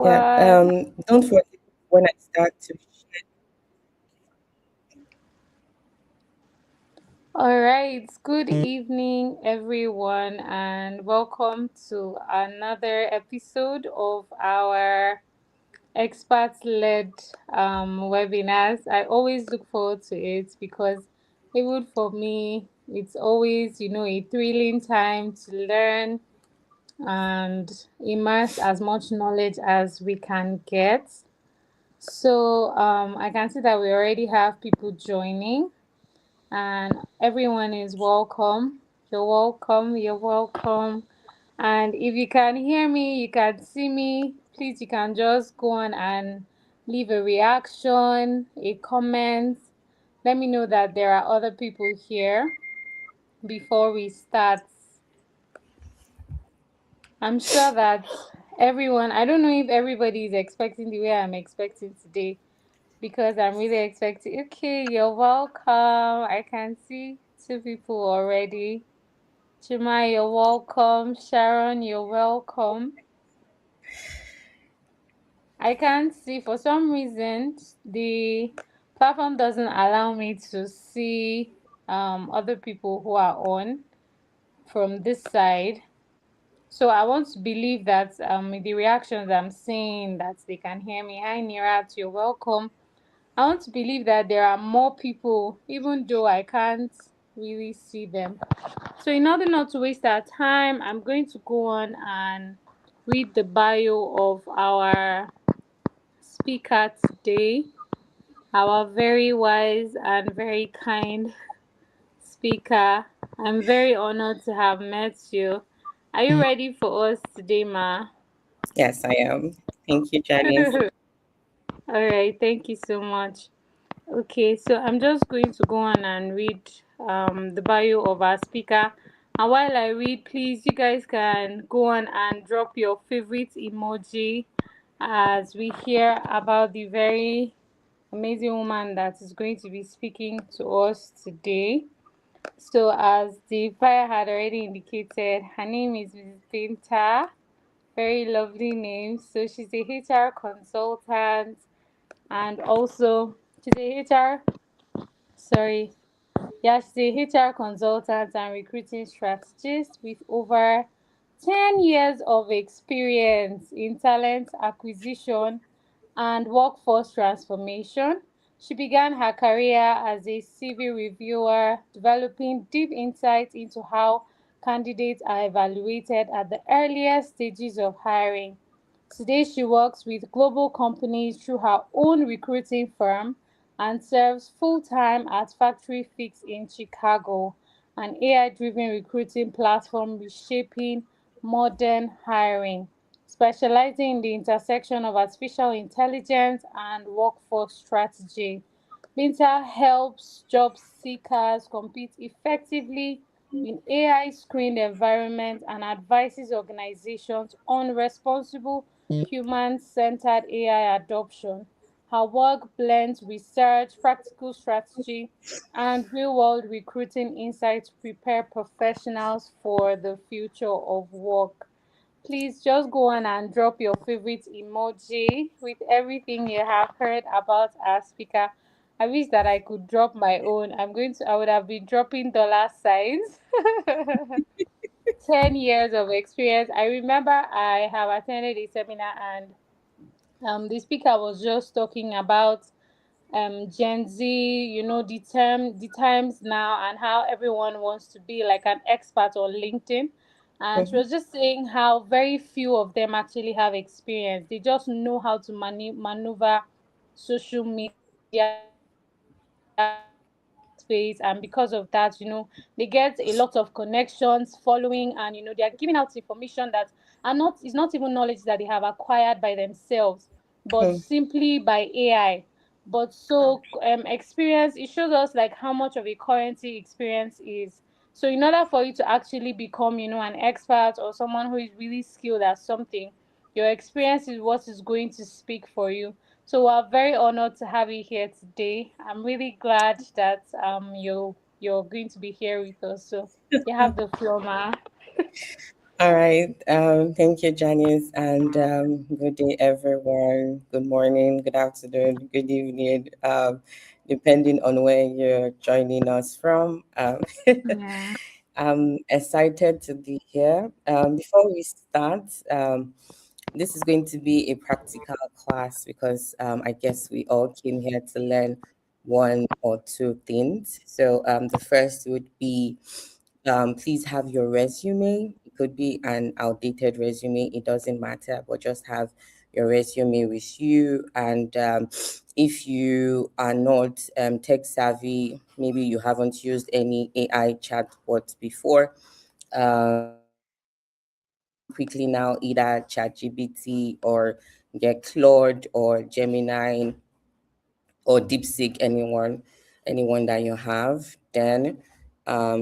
Yeah. One. Don't forget when I start to share. All right. Good evening, everyone, and welcome to another episode of our expert-led webinars. I always look forward to it because even for me, it's always a thrilling time to learn and immerse as much knowledge as we can get. So I can see that we already have people joining, and everyone is welcome. You're welcome. You're welcome. And if you can hear me, you can see me, please, you can just go on and leave a reaction, a comment. Let me know that there are other people here before we start. I'm sure that everyone, I don't know if everybody is expecting the way I'm expecting today, because I'm really expecting. Okay, you're welcome. I can see two people already. Chima, you're welcome. Sharon, you're welcome. I can't see, for some reason, the platform doesn't allow me to see other people who are on from this side. So I want to believe that the reactions I'm seeing, that they can hear me. Hi Nirat, you're welcome. I want to believe that there are more people, even though I can't really see them. So, in order not to waste our time, I'm going to go on and read the bio of our speaker today, our very wise and very kind speaker. I'm very honored to have met you. Are you ready for us today, Ma? Yes, I am. Thank you, Janice. All right, thank you so much. Okay, so I'm just going to go on and read the bio of our speaker. And while I read, please, you guys can go on and drop your favorite emoji as we hear about the very amazing woman that is going to be speaking to us today. So, as the bio had already indicated, her name is Ms. Binta. Very lovely name. So, she's a HR consultant, and also she's a HR, sorry, yeah, she's a HR consultant and recruiting strategist with over 10 years of experience in talent acquisition and workforce transformation. She began her career as a CV reviewer, developing deep insights into how candidates are evaluated at the earliest stages of hiring. Today, she works with global companies through her own recruiting firm and serves full time at Factory Fix in Chicago, an AI driven recruiting platform reshaping modern hiring, specializing in the intersection of artificial intelligence and workforce strategy. Binta helps job seekers compete effectively in AI screened environments and advises organizations on responsible human centered AI adoption. Her work blends research, practical strategy, and real world recruiting insights to prepare professionals for the future of work. Please just go on and drop your favorite emoji with everything you have heard about our speaker. I wish that I could drop my own. I would have been dropping dollar signs. 10 years of experience. I remember I have attended a seminar, and the speaker was just talking about Gen Z, the times now, and how everyone wants to be like an expert on LinkedIn. And she Mhm. was just saying how very few of them actually have experience. They just know how to maneuver social media space, and because of that, they get a lot of connections, following, and they are giving out information that are not is not even knowledge that they have acquired by themselves, but simply by AI. But so experience, it shows us like how much of a currency experience is. So in order for you to actually become an expert or someone who is really skilled at something, your experience is what is going to speak for you. So we're very honored to have you here today. I'm really glad that you're going to be here with us. So you have the floor, ma. All right. Thank you, Janice, and good day, everyone. Good morning, good afternoon, good evening, depending on where you're joining us from. Yeah. I'm excited to be here. Before we start, this is going to be a practical class because I guess we all came here to learn one or two things. So the first would be please have your resume. It could be an outdated resume, it doesn't matter, but just have your resume with you. And if you are not tech savvy, maybe you haven't used any AI chatbots before, you can quickly now either ChatGPT or get Claude or Gemini or DeepSeek, anyone that you have. Then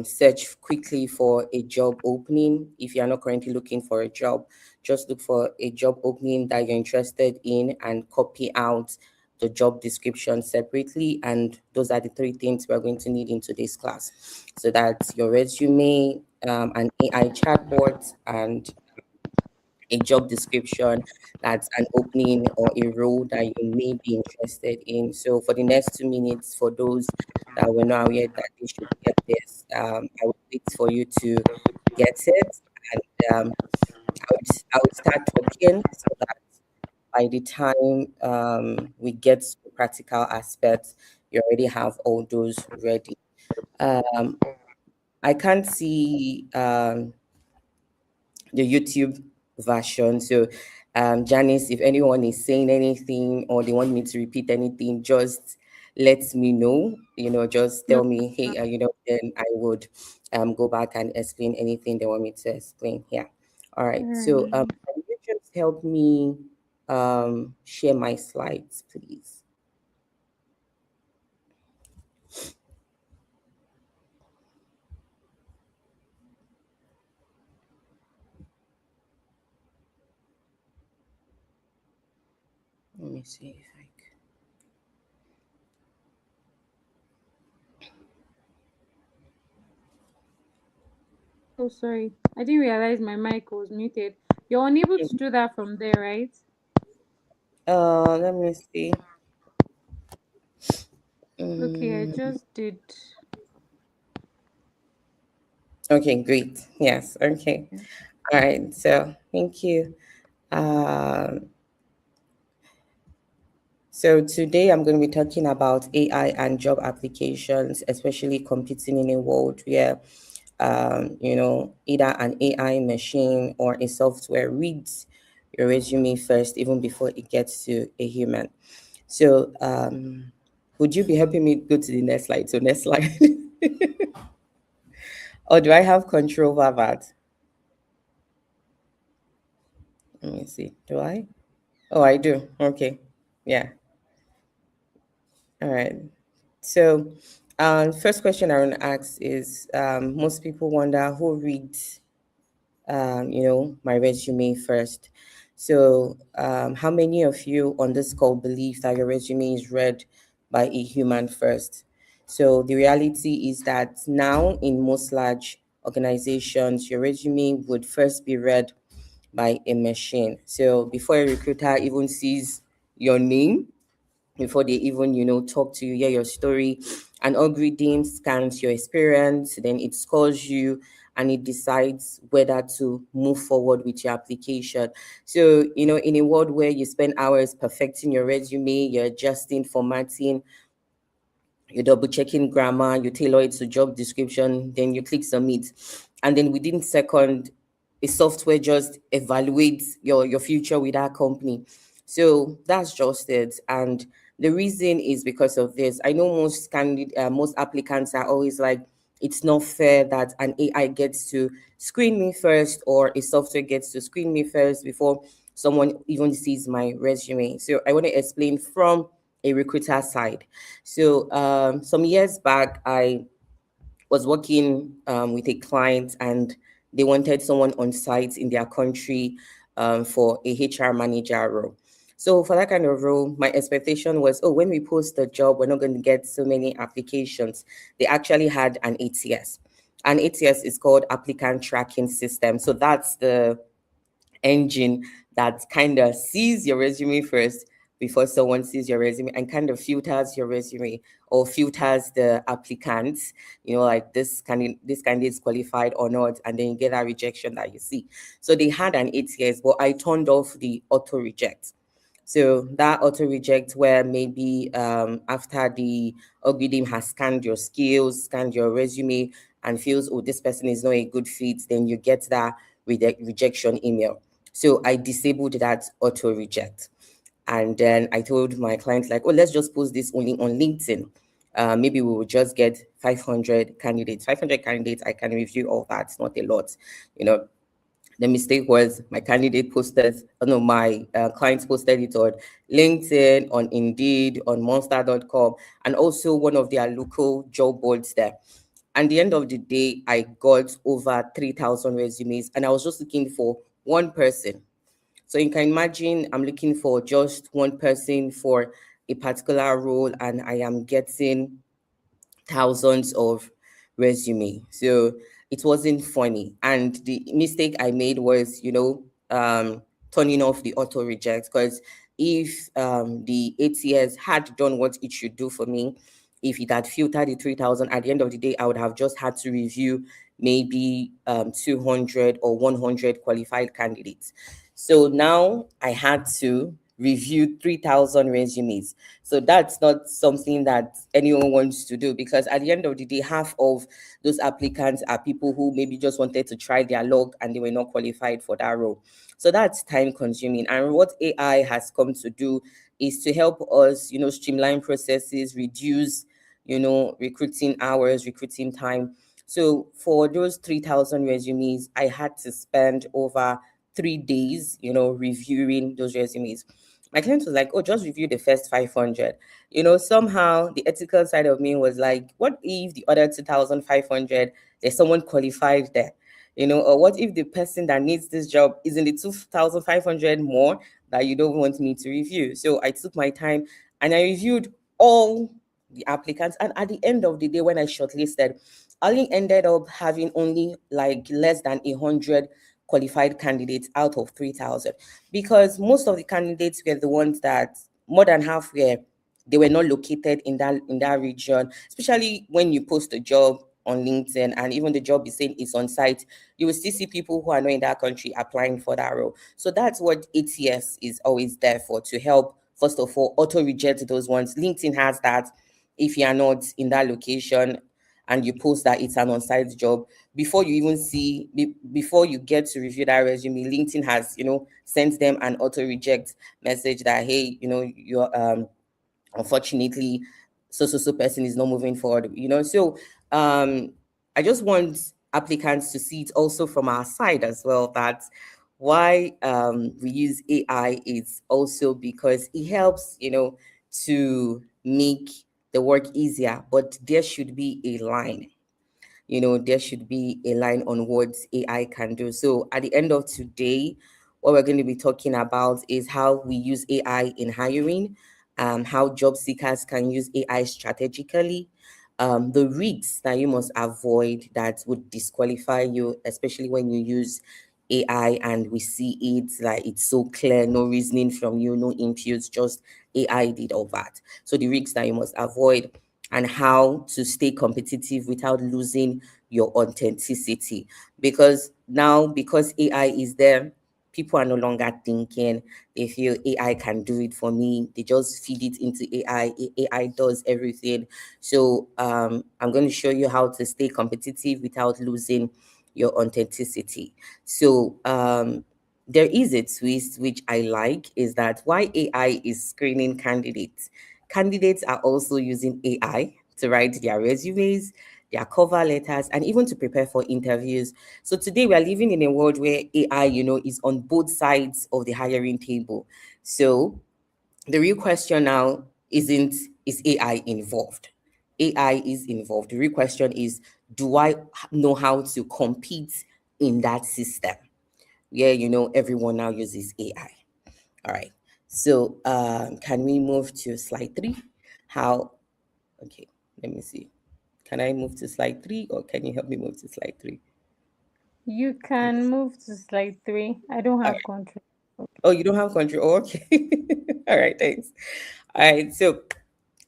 search quickly for a job opening. If you are not currently looking for a job, just look for a job opening that you're interested in and copy out the job description separately. And those are the three things we're going to need in today's class. So that's your resume, an AI chatbot, and a job description that's an opening or a role that you may be interested in. So for the next 2 minutes, for those that were not aware that they should get this, I would wait for you to get it, and I would start talking so that by the time we get to the practical aspects, you already have all those ready. Um, I can't see the YouTube version. So, Janice, if anyone is saying anything or they want me to repeat anything, just let me know. Just No. tell me, hey, then I would go back and explain anything they want me to explain. Yeah. All right. So, Alright. can you just help me share my slides, please? Let me see if I can. Oh, sorry. I didn't realize my mic was muted. You're unable to do that from there, right? Let me see. Okay, I Mm, just did. okay, great. Yes. Okay. All right. So, thank you. Um, so today I'm going to be talking about AI and job applications, especially competing in a world where, either an AI machine or a software reads your resume first, even before it gets to a human. So, would you be helping me go to the next slide? So, next slide. Or do I have control over that? Let me see. Do I? Oh, I do. Okay. Yeah. All right. So, first question I want to ask is most people wonder who reads, my resume first. So, how many of you on this call believe that your resume is read by a human first? So, the reality is that now in most large organizations, your resume would first be read by a machine. So, before a recruiter even sees your name, before they even talk to you, hear your story, an algorithm scans your experience, then it scores you, and it decides whether to move forward with your application. So in a world where you spend hours perfecting your resume, you're adjusting, formatting, you're double checking grammar, you tailor it to job description, then you click submit. And then within second, a software just evaluates your future with that company. So that's just it. And the reason is because of this. I know most applicants are always like, it's not fair that an AI gets to screen me first or a software gets to screen me first before someone even sees my resume. So I want to explain from a recruiter side. So some years back, I was working with a client, and they wanted someone on site in their country for a HR manager role. So for that kind of role, my expectation was, oh, when we post the job, we're not going to get so many applications. They actually had an ATS. And ATS is called applicant tracking system. So that's the engine that kind of sees your resume first before someone sees your resume and kind of filters your resume or filters the applicants, like this candidate is qualified or not, and then you get that rejection that you see. So they had an ATS, but I turned off the auto reject. So that auto reject, where maybe after the algorithm has scanned your skills, scanned your resume, and feels, oh, this person is not a good fit, then you get that rejection email. So I disabled that auto reject. And then I told my clients, like, oh, let's just post this only on LinkedIn. Maybe we will just get 500 candidates. 500 candidates, I can review all that. It's not a lot, you know. The mistake was my candidate posted, oh no, my clients posted it on LinkedIn, on Indeed, on monster.com, and also one of their local job boards there. At the end of the day, I got over 3,000 resumes, and I was just looking for one person. So you can imagine I'm looking for just one person for a particular role, and I am getting thousands of resume. So it wasn't funny. And the mistake I made was, turning off the auto reject, because if the ATS had done what it should do for me, if it had filtered the 3,000, at the end of the day, I would have just had to review maybe 200 or 100 qualified candidates. So now I had to review 3,000 resumes. So that's not something that anyone wants to do, because at the end of the day, half of those applicants are people who maybe just wanted to try their luck and they were not qualified for that role. So that's time consuming. And what AI has come to do is to help us, streamline processes, reduce, recruiting hours, recruiting time. So for those 3,000 resumes, I had to spend over 3 days, reviewing those resumes. My client was like, oh, just review the first 500. Somehow the ethical side of me was like, what if the other 2,500, there's someone qualified there? Or what if the person that needs this job is in the 2,500 more that you don't want me to review? So I took my time and I reviewed all the applicants. And at the end of the day, when I shortlisted, I only ended up having only like less than 100 qualified candidates out of 3,000, because most of the candidates were the ones that more than half they were not located in that region. Especially when you post a job on LinkedIn and even the job is saying it's on site, you will still see people who are not in that country applying for that role. So that's what ATS is always there for, to help, first of all, auto reject those ones. LinkedIn has that. If you are not in that location and you post that it's an on-site job, before you even before you get to review that resume, LinkedIn has, sent them an auto reject message that, hey, you're unfortunately so person is not moving forward. So um I just want applicants to see it also from our side as well, that why we use AI is also because it helps, to make the work easier, but there should be a line. There should be a line on what AI can do. So at the end of today, what we're going to be talking about is how we use AI in hiring, how job seekers can use AI strategically, the risks that you must avoid that would disqualify you, especially when you use AI and we see it like it's so clear, no reasoning from you, no inputs, just AI did all that. So the risks that you must avoid, and how to stay competitive without losing your authenticity. Because now, because AI is there, people are no longer thinking. They feel AI can do it for me. They just feed it into AI. AI does everything. So I'm going to show you how to stay competitive without losing your authenticity. So there is a twist which I like, is that why AI is screening candidates. Candidates are also using AI to write their resumes, their cover letters, and even to prepare for interviews. So today we are living in a world where AI, is on both sides of the hiring table. So the real question now isn't, is AI involved? AI is involved. The real question is, do I know how to compete in that system? Yeah, everyone now uses AI. All right. So can we move to slide 3? How, okay, let me see. Can I move to slide 3, or can you help me move to slide 3? You can move to slide 3. I don't have control. Oh, you don't have control. Oh, okay. All right, thanks. All right. So,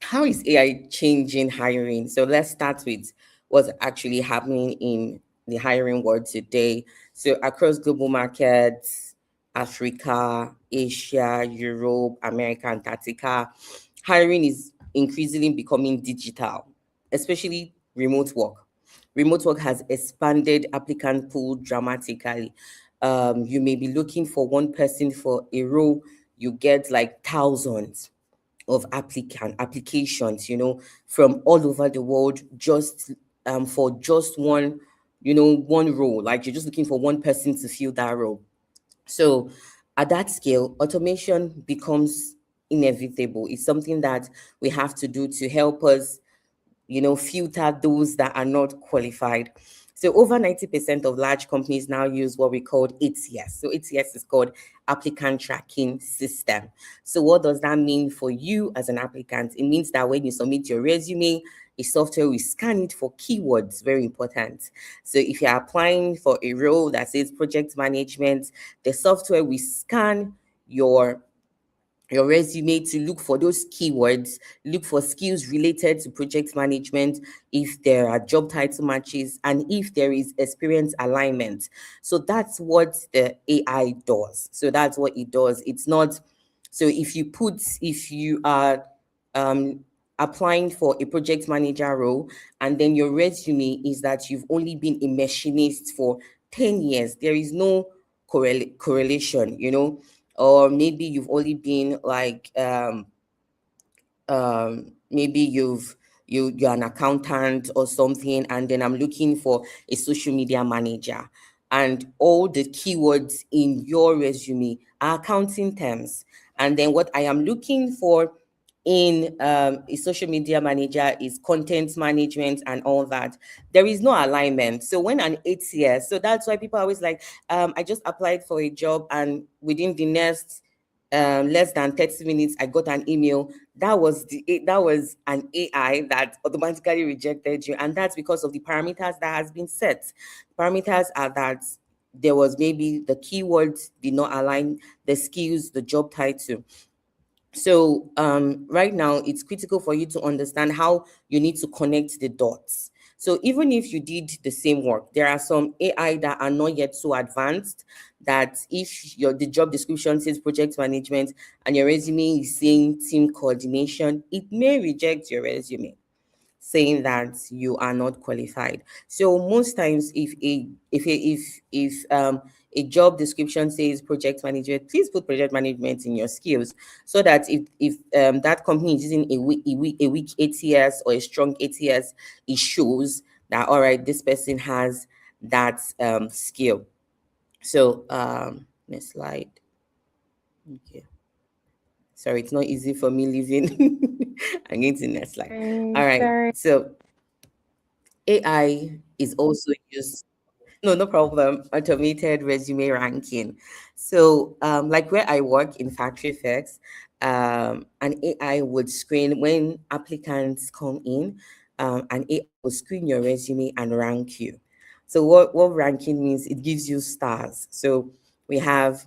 how is AI changing hiring? So, let's start with what's actually happening in the hiring world today. So, across global markets, Africa, Asia, Europe, America, Antarctica, hiring is increasingly becoming digital, especially remote work. Remote work has expanded applicant pool dramatically. You may be looking for one person for a role, you get like thousands of applications, from all over the world, just for just one, one role. Like you're just looking for one person to fill that role. So at that scale, automation becomes inevitable. It's something that we have to do to help us, filter those that are not qualified. So over 90% of large companies now use what we call ATS. So ATS is called applicant tracking system. So what does that mean for you as an applicant? It means that when you submit your resume, a software will scan it for keywords, very important. So if you're applying for a role that says project management, the software will scan your your resume to look for those keywords, look for skills related to project management, if there are job title matches, and if there is experience alignment. So that's what the AI does. So that's what it does. It's not, so if you are um, applying for a project manager role, and then your resume is that you've only been a machinist for 10 years, there is no correlation, or maybe you've only been like maybe you're an accountant or something, and then I'm looking for a social media manager, and all the keywords in your resume are accounting terms, and then what I am looking for in a social media manager is content management and all that. There is no alignment. So when an 8 years, so that's why people are always like, I just applied for a job, and within the next less than 30 minutes I got an email. That was an AI that automatically rejected you, and that's because of the parameters that has been set. Parameters are that there was maybe the keywords did not align, the skills, the job title. So right now, it's critical for you to understand how you need to connect the dots. So even if you did the same work, there are some AI that are not yet so advanced that if the job description says project management and your resume is saying team coordination, it may reject your resume, saying that you are not qualified. So most times, if a job description says project management, please put project management in your skills, so that if that company is using a weak ATS or a strong ATS, it shows that, all right, this person has that skill. So next slide. Okay. Sorry, it's not easy for me leaving. I'm going to the next slide. All right. Sorry. So AI is also used, no, no problem, automated resume ranking. So, like where I work in Factory Fix, an AI would screen when applicants come in, an AI will screen your resume and rank you. So, what ranking means, it gives you stars. So, we have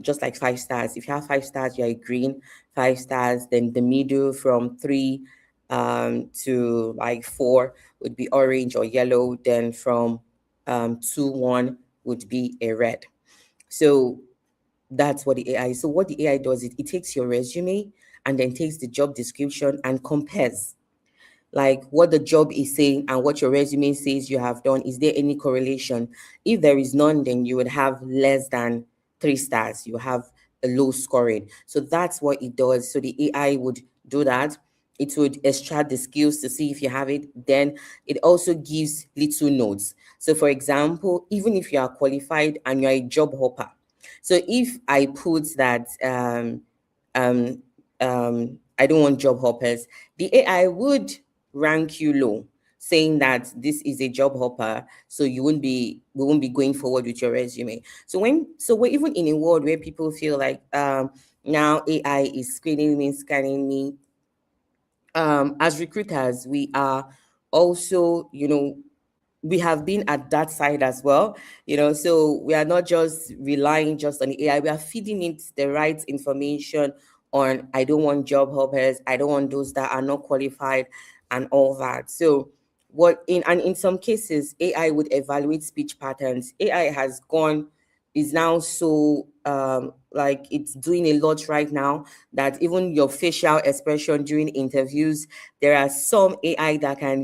just like 5 stars. If you have 5 stars, you're a green, 5 stars, then the middle from three to like four would be orange or yellow, then from 2-1 would be a red. So that's what the AI is. So what the AI does, it takes your resume and then takes the job description and compares like what the job is saying and what your resume says you have done. Is there any correlation? If there is none, then you would have less than 3 stars. You have a low scoring. So that's what it does. So the AI would do that. It would extract the skills to see if you have it. Then it also gives little notes. So for example, even if you are qualified and you're a job hopper, so if I put that um, I don't want job hoppers, the AI would rank you low, saying that this is a job hopper, so we won't be going forward with your resume. So we're even in a world where people feel like now AI is screening me, scanning me. As recruiters, we are also, we have been at that side as well, so we are not just relying just on the AI, we are feeding it the right information on, I don't want job hoppers, I don't want those that are not qualified and all that. So in some cases, AI would evaluate speech patterns. AI has gone is now so like it's doing a lot right now, that even your facial expression during interviews, there are some AI that can,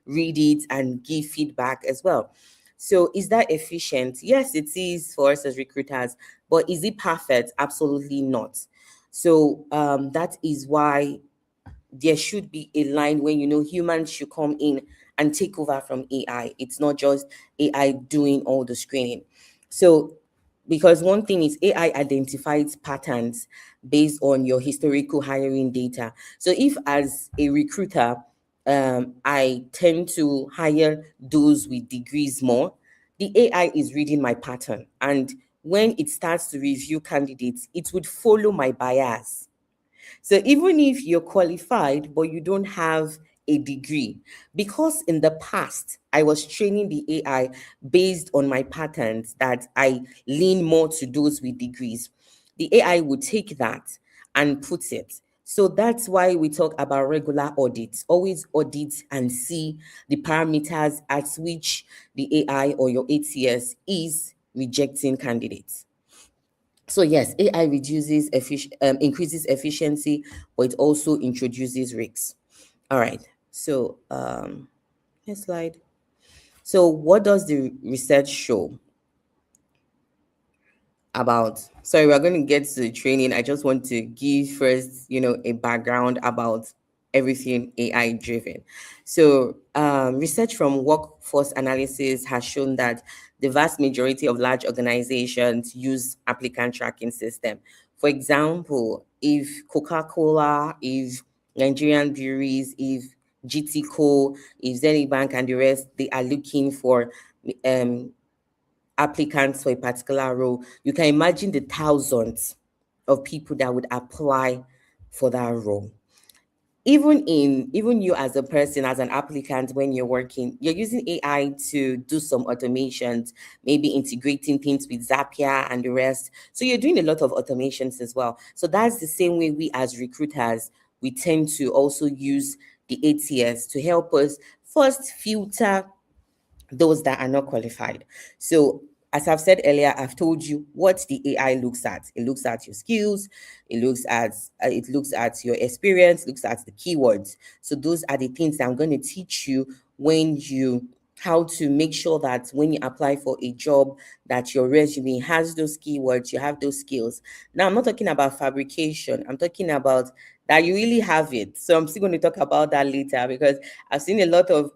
read it and give feedback as well. So is that efficient? Yes, it is for us as recruiters, but is it perfect? Absolutely not. So that is why there should be a line when, humans should come in and take over from AI. It's not just AI doing all the screening. So, because one thing is AI identifies patterns based on your historical hiring data. So, if as a recruiter, I tend to hire those with degrees more, the AI is reading my pattern. And when it starts to review candidates, it would follow my bias. So even if you're qualified, but you don't have a degree, because in the past, I was training the AI based on my patterns that I lean more to those with degrees, the AI would take that and put it. So that's why we talk about regular audits. Always audit and see the parameters at which the AI or your ATS is rejecting candidates. So yes, AI increases efficiency, but it also introduces risks. All right. So next slide. So what does the research show about? Sorry, we're going to get to the training. I just want to give first, a background about everything AI driven. So research from workforce analysis has shown that the vast majority of large organizations use applicant tracking system. For example, if Coca-Cola, if Nigerian breweries, if GT Co, if Zenith Bank and the rest, they are looking for um, applicants for a particular role, you can imagine the thousands of people that would apply for that role. Even you as a person, as an applicant, when you're working, you're using AI to do some automations, maybe integrating things with Zapier and the rest. So you're doing a lot of automations as well. So that's the same way we as recruiters, we tend to also use the ATS to help us first filter those that are not qualified. So, as I've said earlier, I've told you what the AI looks at. It looks at your skills, it looks at your experience, looks at the keywords. So those are the things that I'm going to teach you when you how to make sure that when you apply for a job, that your resume has those keywords, you have those skills. Now I'm not talking about fabrication, I'm talking about that you really have it. So I'm still going to talk about that later, because I've seen a lot of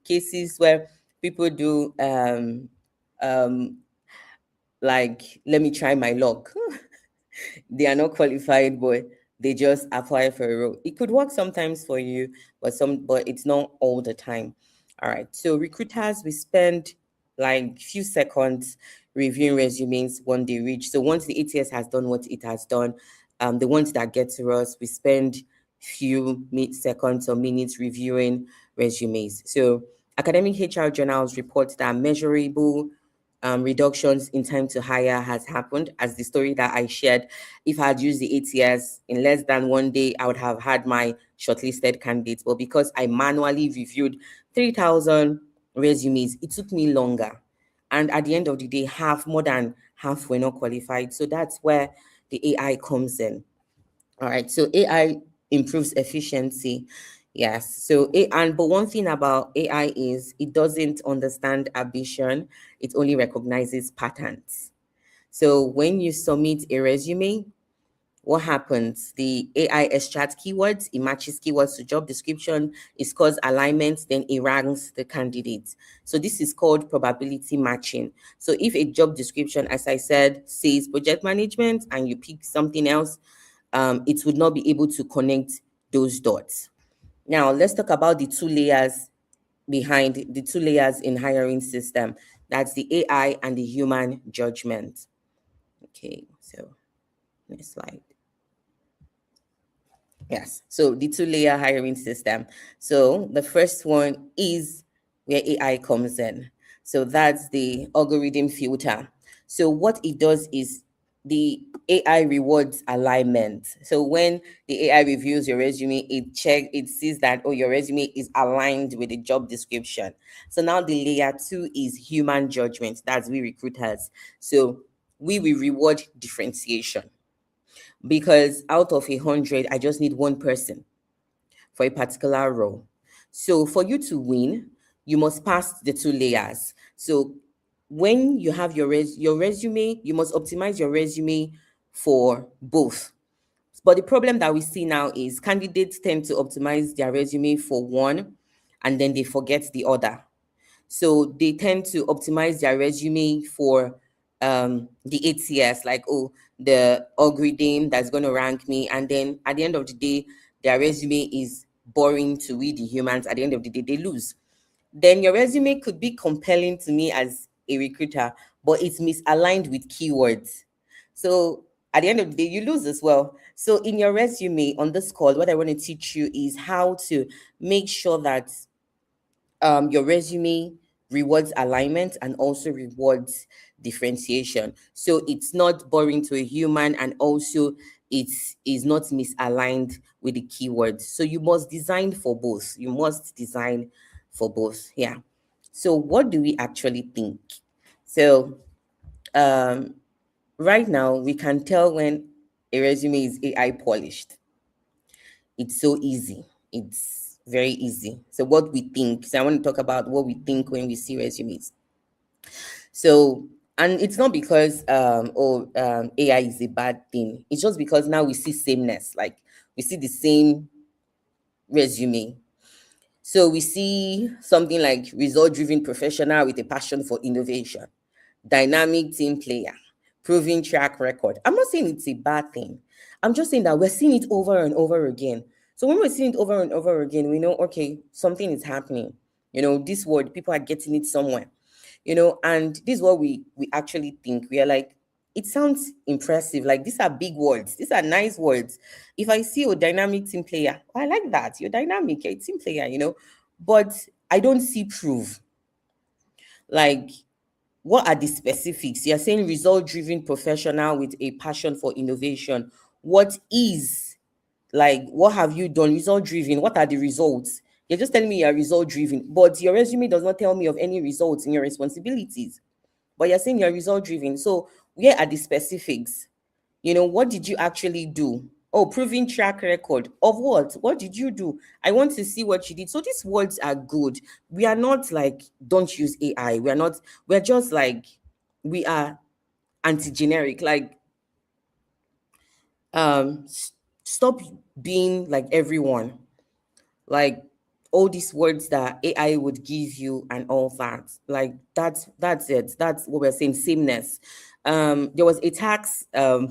cases where people do um like, let me try my luck. They are not qualified, but they just apply for a role. It could work sometimes for you, but it's not all the time. All right. So recruiters, we spend like few seconds reviewing resumes when they reach. So once the ATS has done what it has done, the ones that get to us, we spend seconds or minutes reviewing resumes. So academic HR journals report that measurable reductions in time to hire has happened, as the story that I shared. If I had used the ATS in less than one day, I would have had my shortlisted candidates. But because I manually reviewed 3,000 resumes, it took me longer. And at the end of the day, more than half were not qualified. So that's where the AI comes in. All right. So AI improves efficiency. Yes. But one thing about AI is it doesn't understand ambition. It only recognizes patterns. So when you submit a resume, what happens? The AI extracts keywords, it matches keywords to job description, it scores alignment, then it ranks the candidate. So this is called probability matching. So if a job description, as I said, says project management and you pick something else, it would not be able to connect those dots. Now, let's talk about the two layers in hiring system. That's the AI and the human judgment. Okay, so next slide. Yes. So the two-layer hiring system. So the first one is where AI comes in. So that's the algorithm filter. So what it does is the AI rewards alignment. So when the AI reviews your resume, it sees that, oh, your resume is aligned with the job description. So now the layer two is human judgment. That's we recruiters. So we will reward differentiation, because out of 100, I just need one person for a particular role. So for you to win, you must pass the two layers. So when you have your resume, you must optimize your resume for both. But the problem that we see now is candidates tend to optimize their resume for one and then they forget the other. So they tend to optimize their resume for the ATS, like, oh, the algorithm that's going to rank me. And then at the end of the day, their resume is boring to read the humans. At the end of the day, they lose. Then your resume could be compelling to me as a recruiter, but it's misaligned with keywords. So at the end of the day, you lose as well. So in your resume on this call, what I want to teach you is how to make sure that your resume rewards alignment and also rewards differentiation. So it's not boring to a human, and also it is not misaligned with the keywords. So you must design for both. You must design for both. Yeah. So what do we actually think? So um, right now we can tell when a resume is AI polished. It's so easy. It's very easy. So what we think. So I want to talk about what we think when we see resumes. So, and it's not because AI is a bad thing. It's just because now we see sameness. Like we see the same resume. So we see something like result driven professional with a passion for innovation, dynamic team player, proven track record. I'm not saying it's a bad thing. I'm just saying that we're seeing it over and over again. So when we're seeing it over and over again, we know, okay, something is happening. This word, people are getting it somewhere. And this is what we actually think. We are like, it sounds impressive. Like these are big words. These are nice words. If I see a dynamic team player, I like that. You're dynamic, you're a team player. But I don't see proof. Like, what are the specifics? You're saying result driven professional with a passion for innovation. What is, like, what have you done? Result driven. What are the results? You're just telling me you're result driven, but your resume does not tell me of any results in your responsibilities. But you're saying you're result driven. So where are the specifics? What did you actually do? Oh, proving track record of what? What did you do? I want to see what you did. So these words are good. We are not like, don't use AI. We are not, we're just like, we are anti-generic. Like, stop being like everyone. Like all these words that AI would give you and all that. Like that's it. That's what we're saying. Sameness. There was a tax. So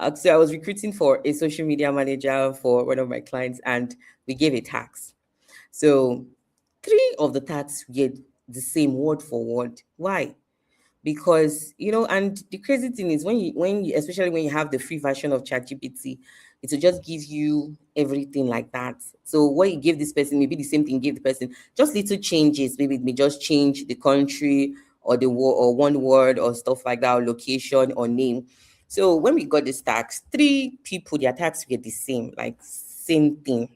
I was recruiting for a social media manager for one of my clients, and we gave a tax. So three of the tax were the same word for word. Why? Because and the crazy thing is when you especially when you have the free version of ChatGPT, it will just give you everything like that. So what you give this person, maybe the same thing you give the person, just little changes. Maybe it may just change the country or the word or one word or stuff like that, or location or name. So when we got this tax, three people, their tax were the same, like same thing.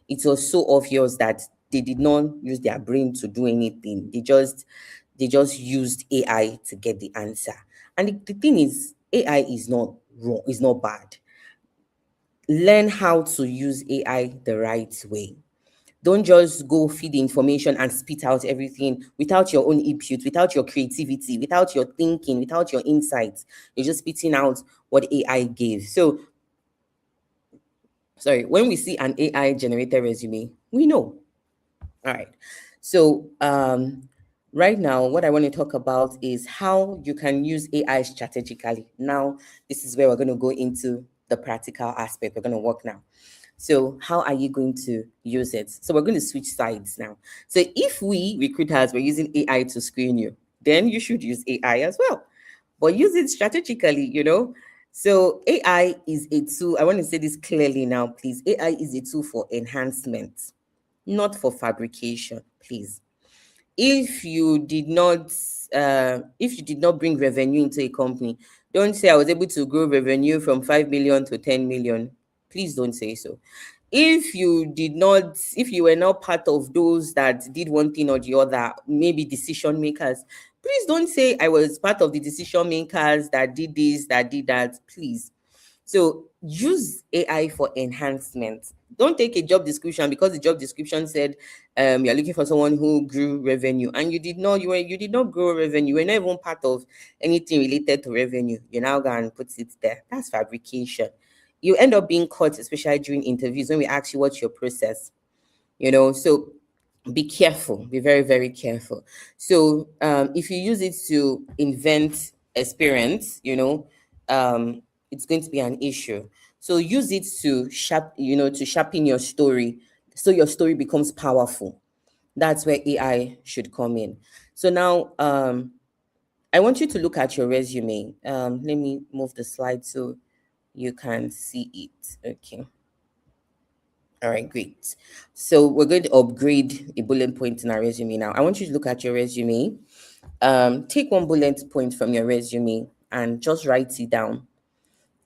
It was so obvious that they did not use their brain to do anything. They just used AI to get the answer. And the thing is, AI is not wrong, is not bad. Learn how to use AI the right way. Don't just go feed the information and spit out everything without your own input, without your creativity, without your thinking, without your insights. You're just spitting out what AI gave. So, sorry, when we see an AI generated resume, we know. All right. So, right now, what I want to talk about is how you can use AI strategically. Now, this is where we're going to go into the practical aspect. We're going to work now. So, how are you going to use it? So, we're going to switch sides now. So, if we recruiters were using AI to screen you, then you should use AI as well, but use it strategically. So AI is a tool. I want to say this clearly now, please. AI is a tool for enhancement, not for fabrication, please. If you did not if you did not bring revenue into a company, don't say I was able to grow revenue from 5 million to 10 million. Please don't say so. If you were not part of those that did one thing or the other, maybe decision makers, please don't say I was part of the decision makers that did this, that did that, please. So use AI for enhancement. Don't take a job description because the job description said you're looking for someone who grew revenue, and you did not grow revenue. You were not even part of anything related to revenue. You now go and put it there. That's fabrication. You end up being caught, especially during interviews when we ask you what's your process. So be careful, be very, very careful. So if you use it to invent experience, it's going to be an issue. So use it to sharpen your story, so your story becomes powerful. That's where AI should come in. So now I want you to look at your resume. Let me move the slide so you can see it. Okay. All right, great. So we're going to upgrade a bullet point in our resume now. I want you to look at your resume. Take one bullet point from your resume and just write it down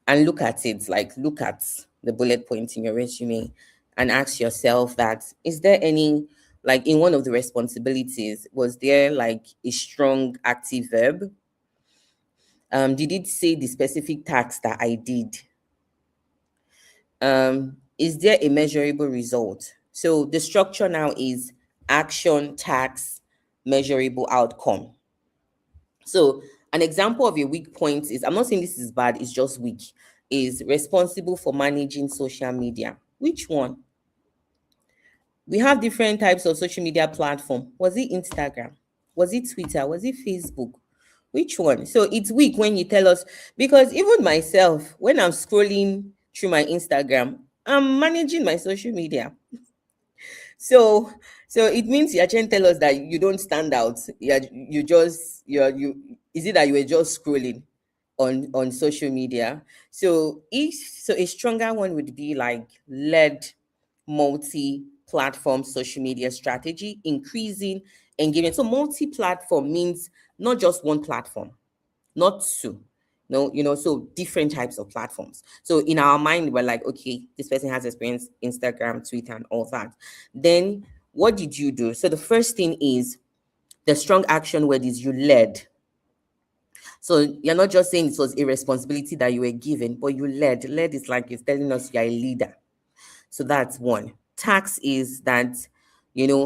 and look at it. Like, look at the bullet point in your resume and ask yourself that, is there any, like in one of the responsibilities, was there like a strong active verb? Did it say the specific task that I did? Is there a measurable result? So the structure now is action, task, measurable outcome. So an example of a weak point is, I'm not saying this is bad, it's just weak, is responsible for managing social media. Which one? We have different types of social media platform. Was it Instagram? Was it Twitter? Was it Facebook? Which one? So it's weak when you tell us, because even myself, when I'm scrolling through my Instagram, I'm managing my social media. So so it means you're trying to tell us that you don't stand out. You is it that you were just scrolling on social media? So a stronger one would be like led multi-platform social media strategy, increasing engagement. So multi-platform means not just one platform, not two. No, so different types of platforms. So in our mind, we're like, okay, this person has experience Instagram, Twitter, and all that. Then what did you do? So the first thing is, the strong action word is you led. So you're not just saying it was a responsibility that you were given, but you led. Led is like it's telling us you're a leader. So that's one. Tax is that,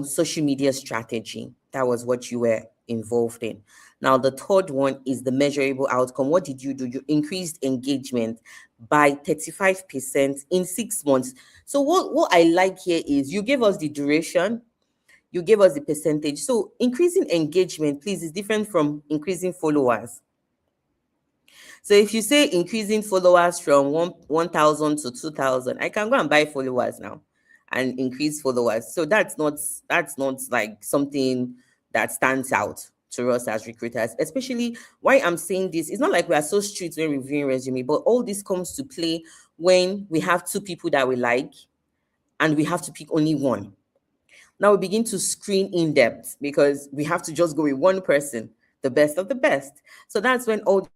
social media strategy. That was what you were involved in. Now, the third one is the measurable outcome. What did you do? You increased engagement by 35% in 6 months. So, what I like here is you gave us the duration, you gave us the percentage. So, increasing engagement, please, is different from increasing followers. So if you say increasing followers from 1,000 to 2,000, I can go and buy followers now and increase followers. So that's not like something that stands out to us as recruiters. Especially why I'm saying this, it's not like we are so strict when reviewing resume, but all this comes to play when we have two people that we like and we have to pick only one. Now we begin to screen in depth because we have to just go with one person, the best of the best. So that's when all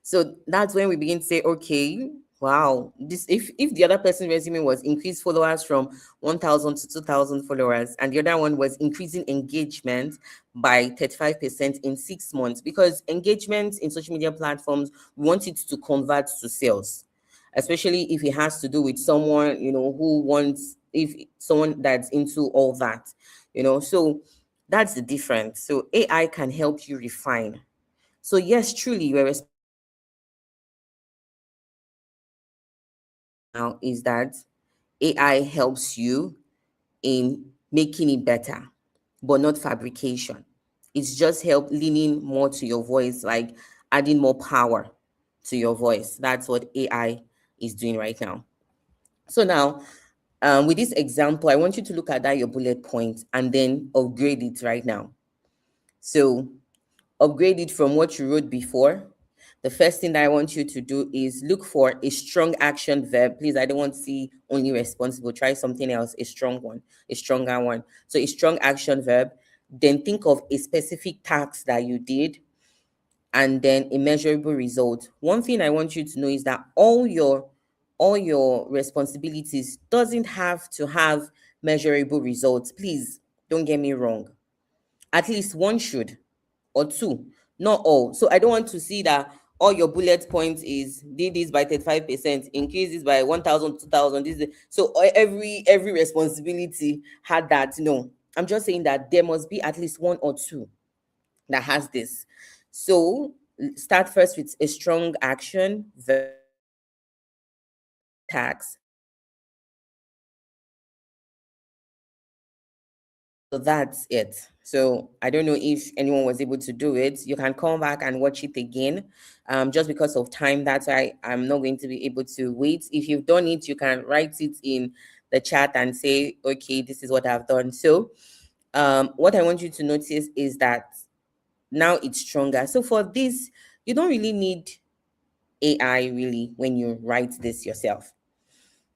So that's when we begin to say, okay, wow, this if the other person's resume was increased followers from 1,000 to 2,000 followers, and the other one was increasing engagement by 35% in 6 months, because engagement in social media platforms, we want it to convert to sales, especially if it has to do with someone, who wants, if someone that's into all that, so that's the difference. So AI can help you refine. So yes, truly, we're now is that AI helps you in making it better, but not fabrication. It's just help leaning more to your voice, like adding more power to your voice. That's what AI is doing right now. So now, with this example, I want you to look at that your bullet point and then upgrade it right now. So upgrade it from what you wrote before. The first thing that I want you to do is look for a strong action verb. Please, I don't want to see only responsible. Try something else, a strong one, a stronger one. So a strong action verb. Then think of a specific task that you did, and then a measurable result. One thing I want you to know is that all your responsibilities doesn't have to have measurable results. Please don't get me wrong. At least one should, or two, not all. So I don't want to see that all your bullet points is did this by 35%, increase this by 1,000, 2,000. So every responsibility had that. No, I'm just saying that there must be at least one or two that has this. So start first with a strong action verb, tax. So that's it. So I don't know if anyone was able to do it. You can come back and watch it again. Just because of time, that's why I'm not going to be able to wait. If you've done it, you can write it in the chat and say, okay, this is what I've done. So what I want you to notice is that now it's stronger. So for this, you don't really need AI really when you write this yourself.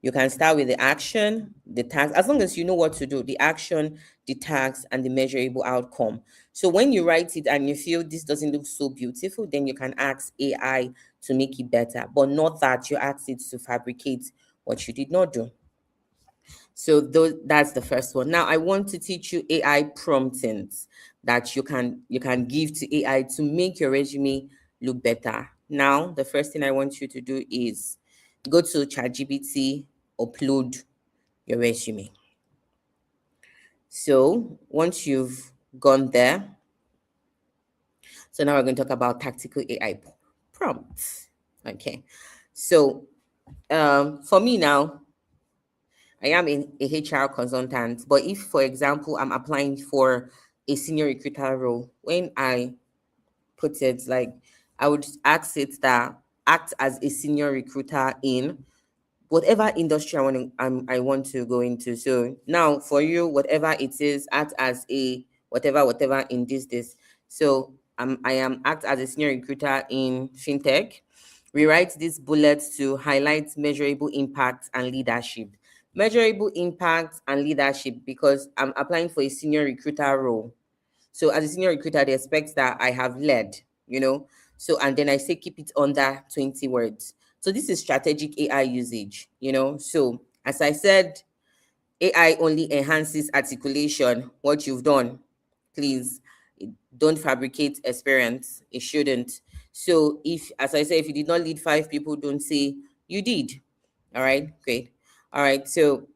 You can start with the action, the task, as long as you know what to do, the action, the task, and the measurable outcome. So when you write it and you feel this doesn't look so beautiful, then you can ask AI to make it better, but not that you ask it to fabricate what you did not do. So that's the first one. Now I want to teach you AI promptings that you can give to AI to make your resume look better. Now the first thing I want you to do is go to ChatGPT, upload your resume. So once you've gone there, so now we're going to talk about tactical AI prompts. Okay. So for me now, I am a HR consultant, but if, for example, I'm applying for a senior recruiter role, when I put it like, I would ask it that act as a senior recruiter in whatever industry I want to go into. So now for you, whatever it is, act as a whatever in this. So I am act as a senior recruiter in fintech. Rewrite these bullets to highlight measurable impact and leadership. Measurable impact and leadership because I'm applying for a senior recruiter role. So as a senior recruiter, they expect that I have led, you know. So and then I say keep it under 20 words. So this is strategic AI usage, you know. So as I said, AI only enhances articulation, what you've done. Please don't fabricate experience. It shouldn't. So if, as I said, if you did not lead five people, don't say you did. All right, great. All right, so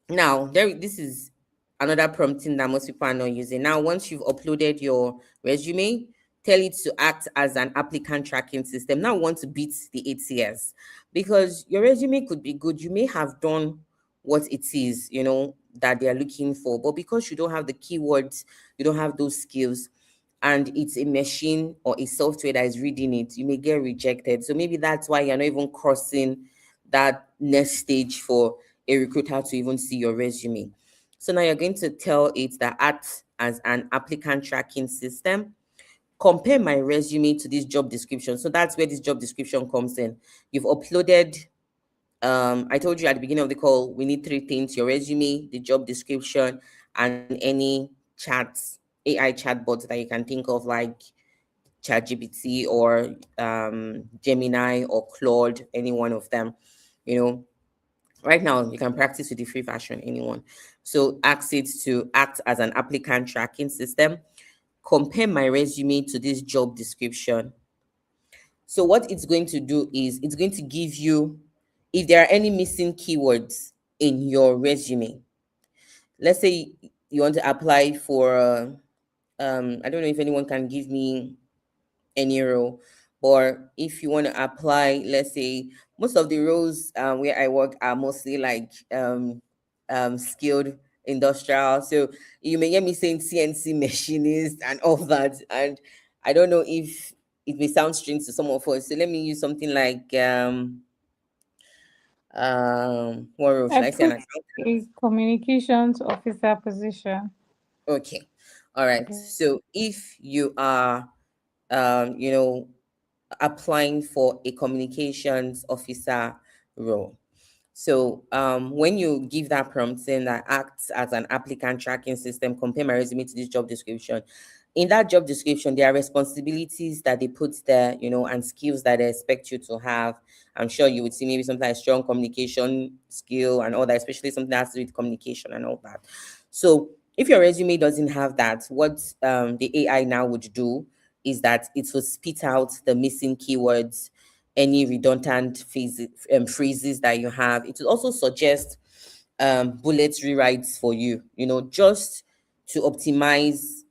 now, this is another prompting that most people are not using. Now, once you've uploaded your resume, tell it to act as an applicant tracking system. Now, I want to beat the ATS because your resume could be good. You may have done what it is, that they are looking for, but because you don't have the keywords, you don't have those skills, and it's a machine or a software that is reading it, you may get rejected. So maybe that's why you're not even crossing that next stage for a recruiter to even see your resume. So now you're going to tell it that act as an applicant tracking system. Compare my resume to this job description. So that's where this job description comes in. You've uploaded, I told you at the beginning of the call, we need three things: your resume, the job description, and any chats, AI chatbots that you can think of, like ChatGPT or Gemini or Claude, any one of them. You know, right now you can practice with the free version, anyone. So ask it to act as an applicant tracking system. Compare my resume to this job description. So what it's going to do is it's going to give you if there are any missing keywords in your resume. Let's say you want to apply for I don't know if anyone can give me any role, or if you want to apply, let's say most of the roles where I work are mostly like skilled industrial. So you may hear me saying CNC machinist and all that, and I don't know if it may sound strange to some of us. So let me use something like what role should I I say? An put account. a communications officer position. Okay, all right. Okay. So if you are um you know applying for a communications officer role. So when you give that prompt saying that acts as an applicant tracking system, compare my resume to this job description. In that job description, there are responsibilities that they put there, and skills that they expect you to have. I'm sure you would see maybe something like strong communication skill and all that, especially something that has to do with communication and all that. So if your resume doesn't have that, what the AI now would do is that it will spit out the missing keywords, any redundant phrases that you have. It will also suggest bullet rewrites for you, just to optimize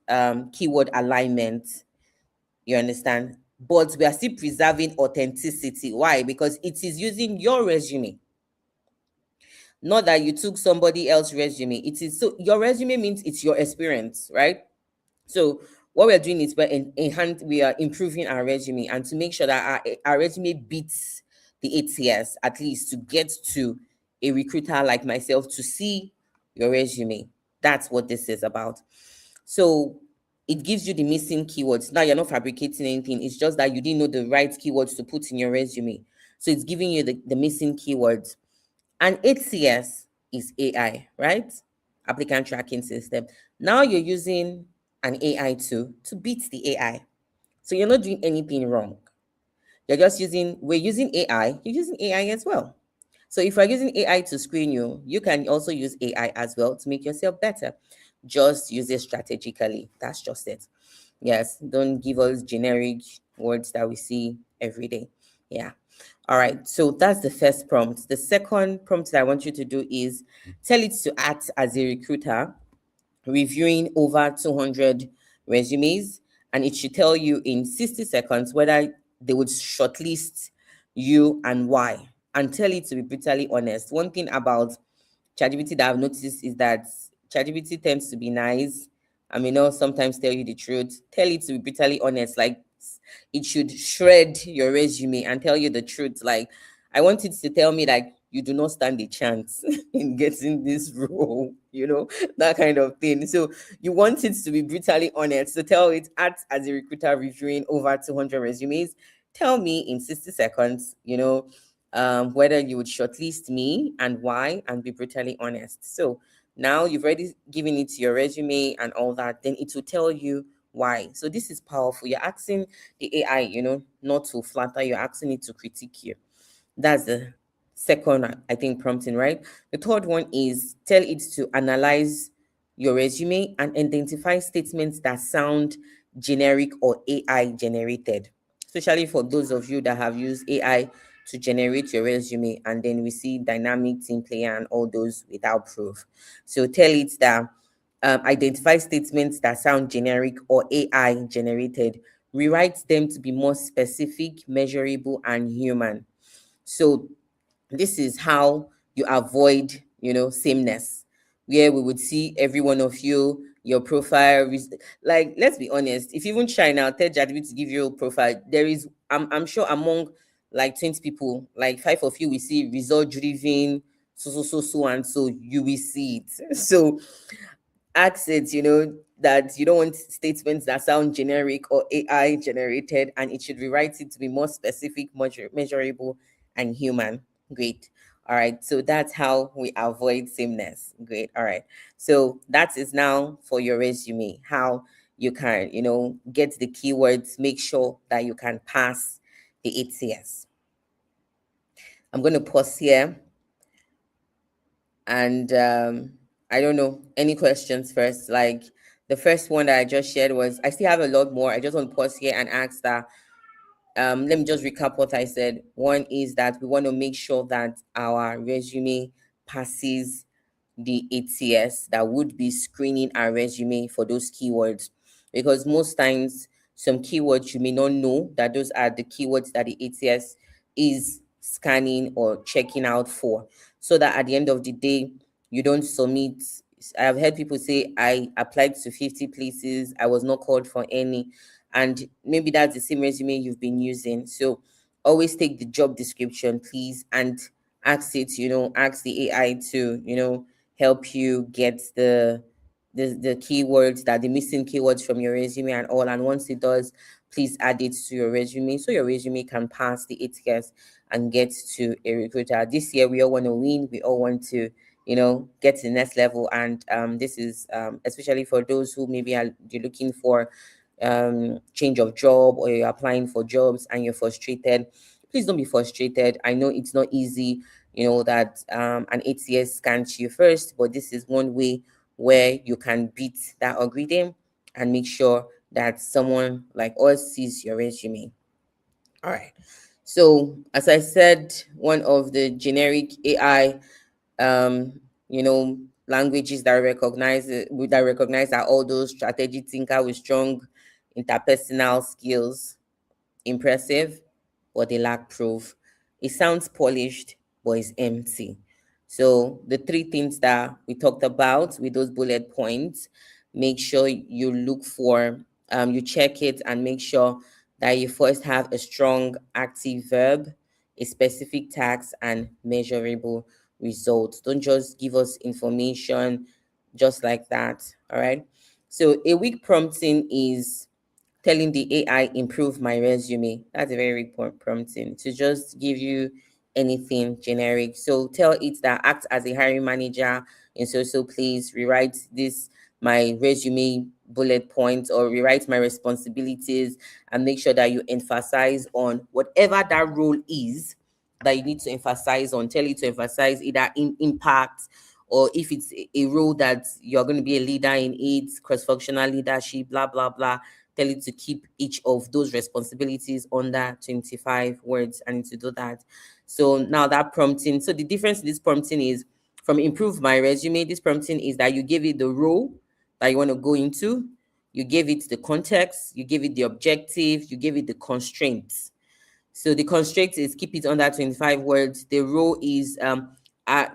keyword alignment. You understand? But we are still preserving authenticity. Why? Because it is using your resume, not that you took somebody else's resume. It is so your resume means it's your experience, right? So what we're doing is we are improving our resume, and to make sure that our resume beats the ATS, at least to get to a recruiter like myself to see your resume. That's what this is about. So it gives you the missing keywords. Now you're not fabricating anything. It's just that you didn't know the right keywords to put in your resume. So it's giving you the missing keywords. And HCS is AI, right? Applicant tracking system. Now you're using an AI to beat the AI. So you're not doing anything wrong. We're using AI, you're using AI as well. So if you're using AI to screen you, you can also use AI as well to make yourself better. Just use it strategically. That's just it. Yes, don't give us generic words that we see every day. Yeah. All right. So that's the first prompt. The second prompt that I want you to do is tell it to act as a recruiter reviewing over 200 resumes, and it should tell you in 60 seconds whether they would shortlist you and why, and tell it to be brutally honest. One thing about ChatGPT that I've noticed is that ChatGPT tends to be nice. I mean, not sometimes tell you the truth. Tell it to be brutally honest. Like, it should shred your resume and tell you the truth. Like, I want it to tell me like you do not stand a chance in getting this role, that kind of thing. So you want it to be brutally honest. So tell it, act as a recruiter reviewing over 200 resumes. Tell me in 60 seconds, whether you would shortlist me and why, and be brutally honest. So now you've already given it your resume and all that, then it will tell you why. So this is powerful. You're asking the AI, not to flatter, you're asking it to critique you. That's the second, I think, prompting, right? The third one is tell it to analyze your resume and identify statements that sound generic or AI generated, especially for those of you that have used AI to generate your resume, and then we see dynamic team player and all those without proof. So tell it that identify statements that sound generic or AI generated, rewrite them to be more specific, measurable, and human. So this is how you avoid, sameness, where we would see every one of you, your profile. Like, let's be honest, if you even try now, tell ChatGPT to give you a profile, there is, I'm sure among like 20 people, like five of you will see result driven, so, and so you will see it. So accent, that you don't want statements that sound generic or AI generated, and it should rewrite it to be more specific, measurable, and human. Great. All right. So that's how we avoid sameness. Great. All right. So that is now for your resume, how you can, get the keywords, make sure that you can pass the ATS. I'm going to pause here. And I don't know, any questions first? Like, the first one that I just shared was, I still have a lot more. I just want to pause here and ask that, let me just recap what I said. One is that we want to make sure that our resume passes the ATS that would be screening our resume for those keywords, because most times some keywords you may not know that those are the keywords that the ATS is scanning or checking out for, so that at the end of the day you don't submit. I've heard people say, I applied to 50 places, I was not called for any, and maybe that's the same resume you've been using. So always take the job description, please, and ask it, ask the AI to, help you get the keywords, that the missing keywords from your resume and all. And once it does, please add it to your resume so your resume can pass the ATS and get to a recruiter. This year, we all want to win. We all want to, get to the next level. And this is especially for those who maybe are you're looking for change of job, or you're applying for jobs and you're frustrated. Please don't be frustrated. I know it's not easy, that an ATS scans you first, but this is one way where you can beat that algorithm and make sure that someone like us sees your resume. All right. So, as I said, one of the generic AI, um, languages that recognize that all those strategic thinker with strong interpersonal skills, impressive, but they lack proof. It sounds polished, but it's empty. So the three things that we talked about with those bullet points, make sure you look for, you check it and make sure that you first have a strong active verb, a specific task, and measurable results. Don't just give us information just like that. All right. So a weak prompting is telling the AI improve my resume. That's a very prompting to just give you anything generic. So tell it that act as a hiring manager and so please rewrite this my resume bullet points, or rewrite my responsibilities, and make sure that you emphasize on whatever that role is that you need to emphasize on. Tell it to emphasize either in impact, or if it's a role that you're going to be a leader in it, cross-functional leadership, blah blah blah, tell it to keep each of those responsibilities under 25 words and to do that. So now that prompting, so the difference in this prompting is from improve my resume, this prompting is that you give it the role that you want to go into, you give it the context, you give it the objective, you give it the constraints. So the constraint is keep it under 25 words. The role is I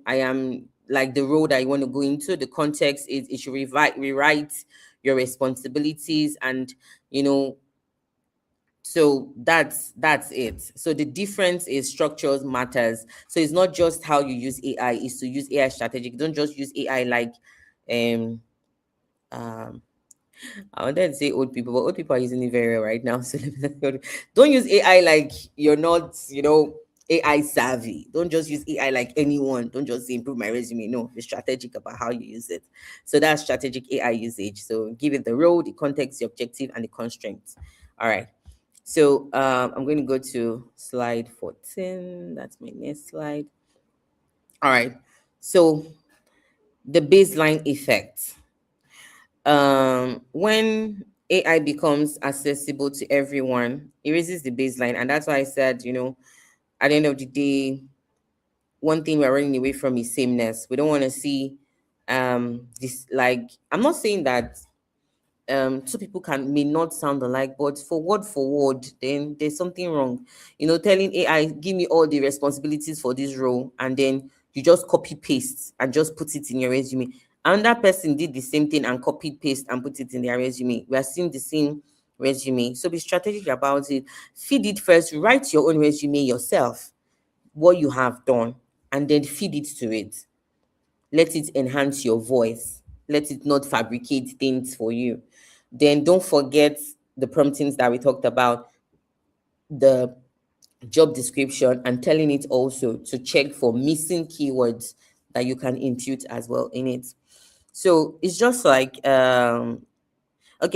am like the role that you want to go into. The context is it should rewrite your responsibilities, and you know so that's it. So the difference is structures matters. So it's not just how you use AI, is to use AI strategic. Don't just use AI like um um I wanted to say old people, but old people are using it very well right now. So don't use AI like you're not, AI savvy. Don't just use AI like anyone. Don't just say improve my resume. No, be strategic about how you use it. So that's strategic AI usage. So give it the role, the context, the objective, and the constraints. All right. So I'm going to go to slide 14. That's my next slide. All right. So the baseline effect. When AI becomes accessible to everyone, it raises the baseline. And that's why I said, at the end of the day, one thing we're running away from is sameness. We don't want to see this, like, I'm not saying that two people may not sound alike, but for word, then there's something wrong. Telling AI, give me all the responsibilities for this role, and then you just copy paste and just put it in your resume. Another person did the same thing and copied paste and put it in their resume. We are seeing the same resume. So be strategic about it. Feed it first, write your own resume yourself, what you have done, and then feed it to it. Let it enhance your voice. Let it not fabricate things for you. Then don't forget the promptings that we talked about, the job description, and telling it also to check for missing keywords that you can impute as well in it. So it's just like okay,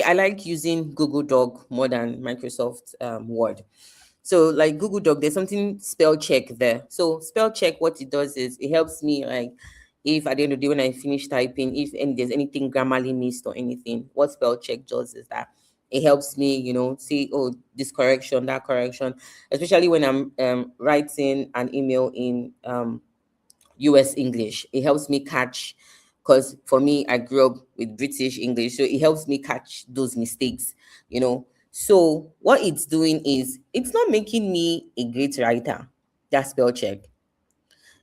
I like using Google Doc more than Microsoft Word. So like Google Doc, there's something spell check there. So spell check, what it does is it helps me, like, if at the end of the day when I finish typing, if there's anything grammarly missed or anything, what spell check does is that it helps me, see, oh, this correction, that correction, especially when I'm writing an email in US English. It helps me catch, because for me, I grew up with British English, so it helps me catch those mistakes, you know. So what it's doing is it's not making me a great writer, that spell check.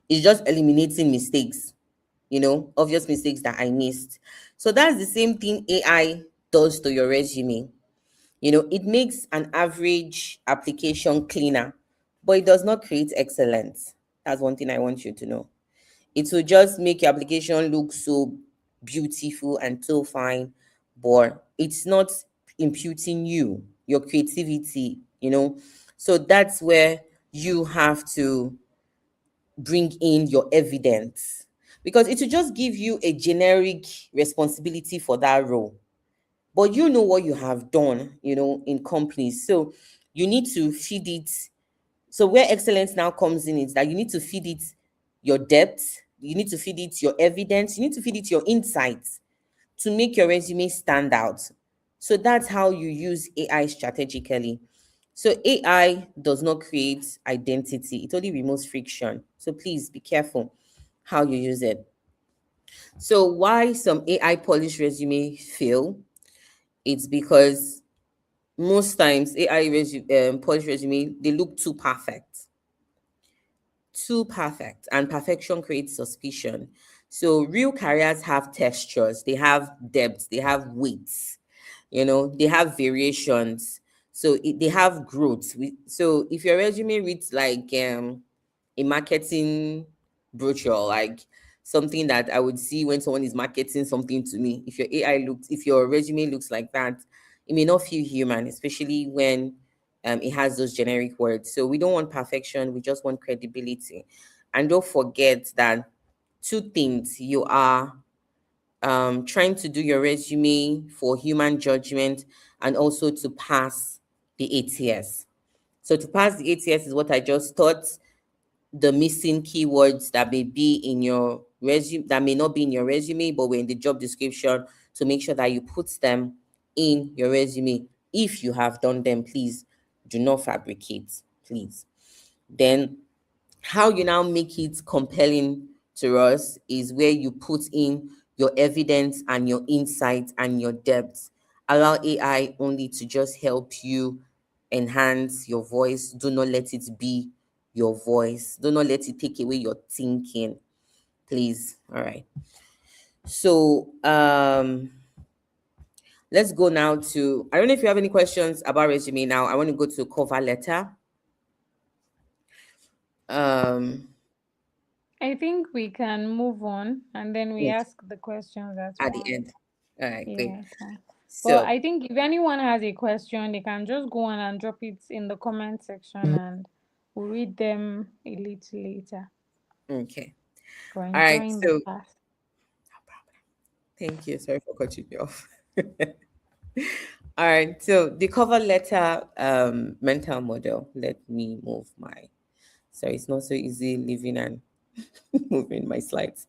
It's just eliminating mistakes, obvious mistakes that I missed. So that's the same thing AI does to your resume. It makes an average application cleaner, but it does not create excellence. That's one thing I want you to know. It will just make your application look so beautiful and so fine, but it's not imputing you. your creativity, So that's where you have to bring in your evidence, because it will just give you a generic responsibility for that role, but you know what you have done, in companies. So you need to feed it. So where excellence now comes in is that you need to feed it your depth, you need to feed it your evidence, you need to feed it your insights to make your resume stand out. So that's how you use AI strategically. So AI does not create identity, it only removes friction. So please be careful how you use it. So why some AI polished resume fail? It's because most times polished resume, they look too perfect. Too perfect, and perfection creates suspicion. So real careers have textures, they have depth, they have weights, they have variations. So they have growth. So if your resume reads like a marketing brochure, like something that I would see when someone is marketing something to me, if your resume looks like that, it may not feel human, especially when it has those generic words. So we don't want perfection, we just want credibility. And don't forget that two things: you are trying to do your resume for human judgment, and also to pass the ATS. So to pass the ATS is what I just taught: the missing keywords that may be in your resume, that may not be in your resume but were in the job description, to make sure that you put them in your resume. If you have done them, please do not fabricate, please. Then how you now make it compelling to us is where you put in your evidence and your insight and your depth. Allow AI only to just help you enhance your voice. Do not let it be your voice. Do not let it take away your thinking, please. All right. So let's go now to, I don't know if you have any questions about resume now. I want to go to cover letter. Um I think we can move on and then we yes, ask the questions at at the once. end. All right, great. Yeah, so. But So, I think if anyone has a question, they can just go on and drop it in the comment section and we'll read them a little later okay. for All right. enjoying the So, class. thank you. Sorry for cutting you off. All right. So, the cover letter mental model. Let me move my. Sorry, it's not so easy living and moving my slides.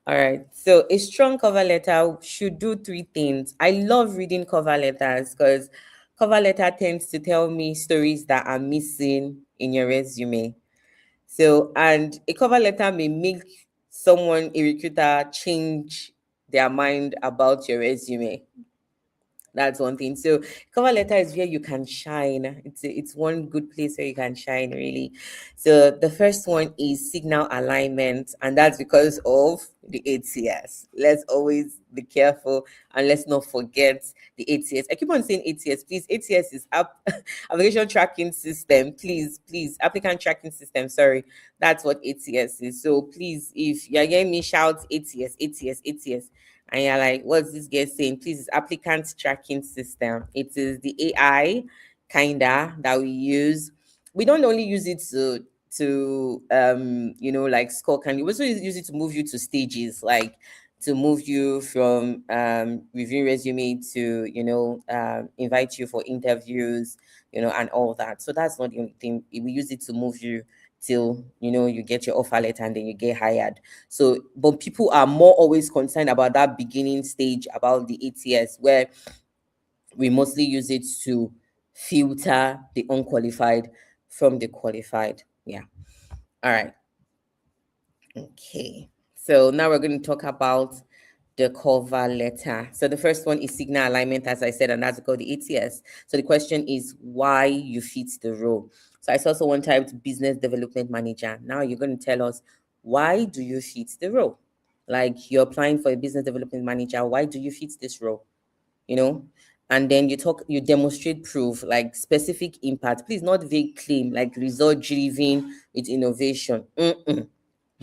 All right. So, a strong cover letter should do three things. I love reading cover letters because cover letter tends to tell me stories that are missing in your resume. So, and a cover letter may make someone, a recruiter, change their mind about your resume. That's one thing. So cover letter is where you can shine. It's one good place where you can shine, really. So the first one is signal alignment, and that's because of the ATS. Let's always be careful, and let's not forget the ATS. I keep on saying ATS, please. ATS is application tracking system. Please, applicant tracking system. Sorry, that's what ATS is. So please, if you're hearing me shout ATS, ATS, ATS, and you're like, what's this guy saying? Please, it's applicant tracking system. It is the AI kinda that we use. We don't only use it to like score, can you also use it to move you to stages, like to move you from review resume to invite you for interviews, and all that. So that's not the only thing. We use it to move you till you get your offer letter and then you get hired. So but people are more always concerned about that beginning stage, about the ATS, where we mostly use it to filter the unqualified from the qualified. Yeah. All right. Okay. So now we're going to talk about the cover letter. So the first one is signal alignment, as I said, and that's called the ATS. So the question is why you fit the role. So I saw someone typed business development manager. Now you're going to tell us, why do you fit the role? Like, you're applying for a business development manager. Why do you fit this role? You know? And then you demonstrate proof, like specific impact. Please, not vague claim, like result driven with innovation.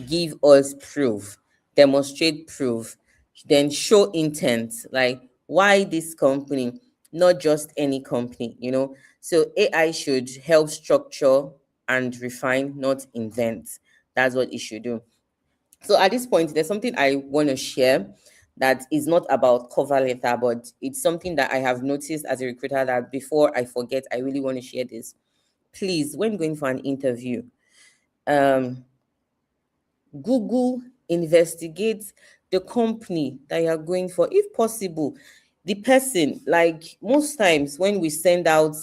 Give us proof, demonstrate proof, then show intent, like why this company, not just any company, you know. So AI should help structure and refine, not invent. That's what it should do. So at this point, there's something I want to share that is not about cover letter, but it's something that I have noticed as a recruiter that before I forget, I really want to share this. Please, when going for an interview, um, Google, investigate the company that you are going for. If possible, the person, like most times when we send out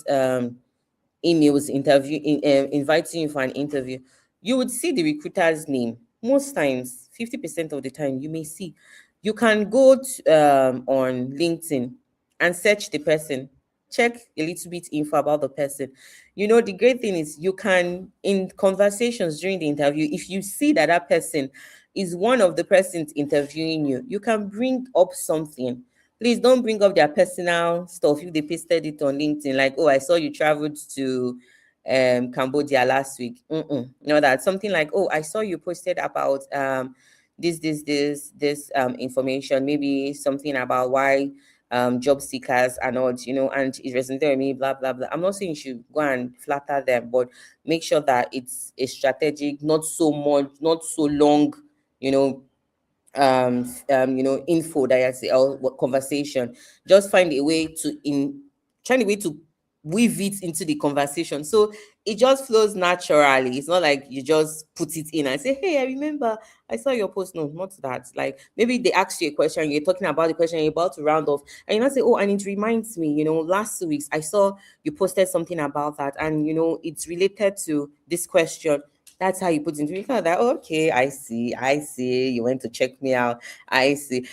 emails inviting you for an interview, you would see the recruiter's name. Most times, 50% of the time, you may see. You can go on LinkedIn and search the person, check a little bit info about the person. You know, the great thing is you can, in conversations during the interview, if you see that that person is one of the persons interviewing you, you can bring up something. Please don't bring up their personal stuff if they pasted it on LinkedIn, like, oh, I saw you traveled to Cambodia last week. You know, that something like, oh, I saw you posted about this information, maybe something about why job seekers are not, you know, and it resonated with me, blah blah blah. I'm not saying you should go and flatter them, but make sure that it's a strategic, not so much, not so long, you know, info that I say, or what conversation. Just find a way to in trying a way to weave it into the conversation, so it just flows naturally. It's not like you just put it in and say, hey, I remember I saw your post. No, not that. Like maybe they asked you a question, you're talking about the question, you're about to round off, and you not say, oh, and it reminds me, you know, last 2 weeks I saw you posted something about that, and you know, it's related to this question. That's how you put it into it. Kind of that, okay, I see. You went to check me out. I see.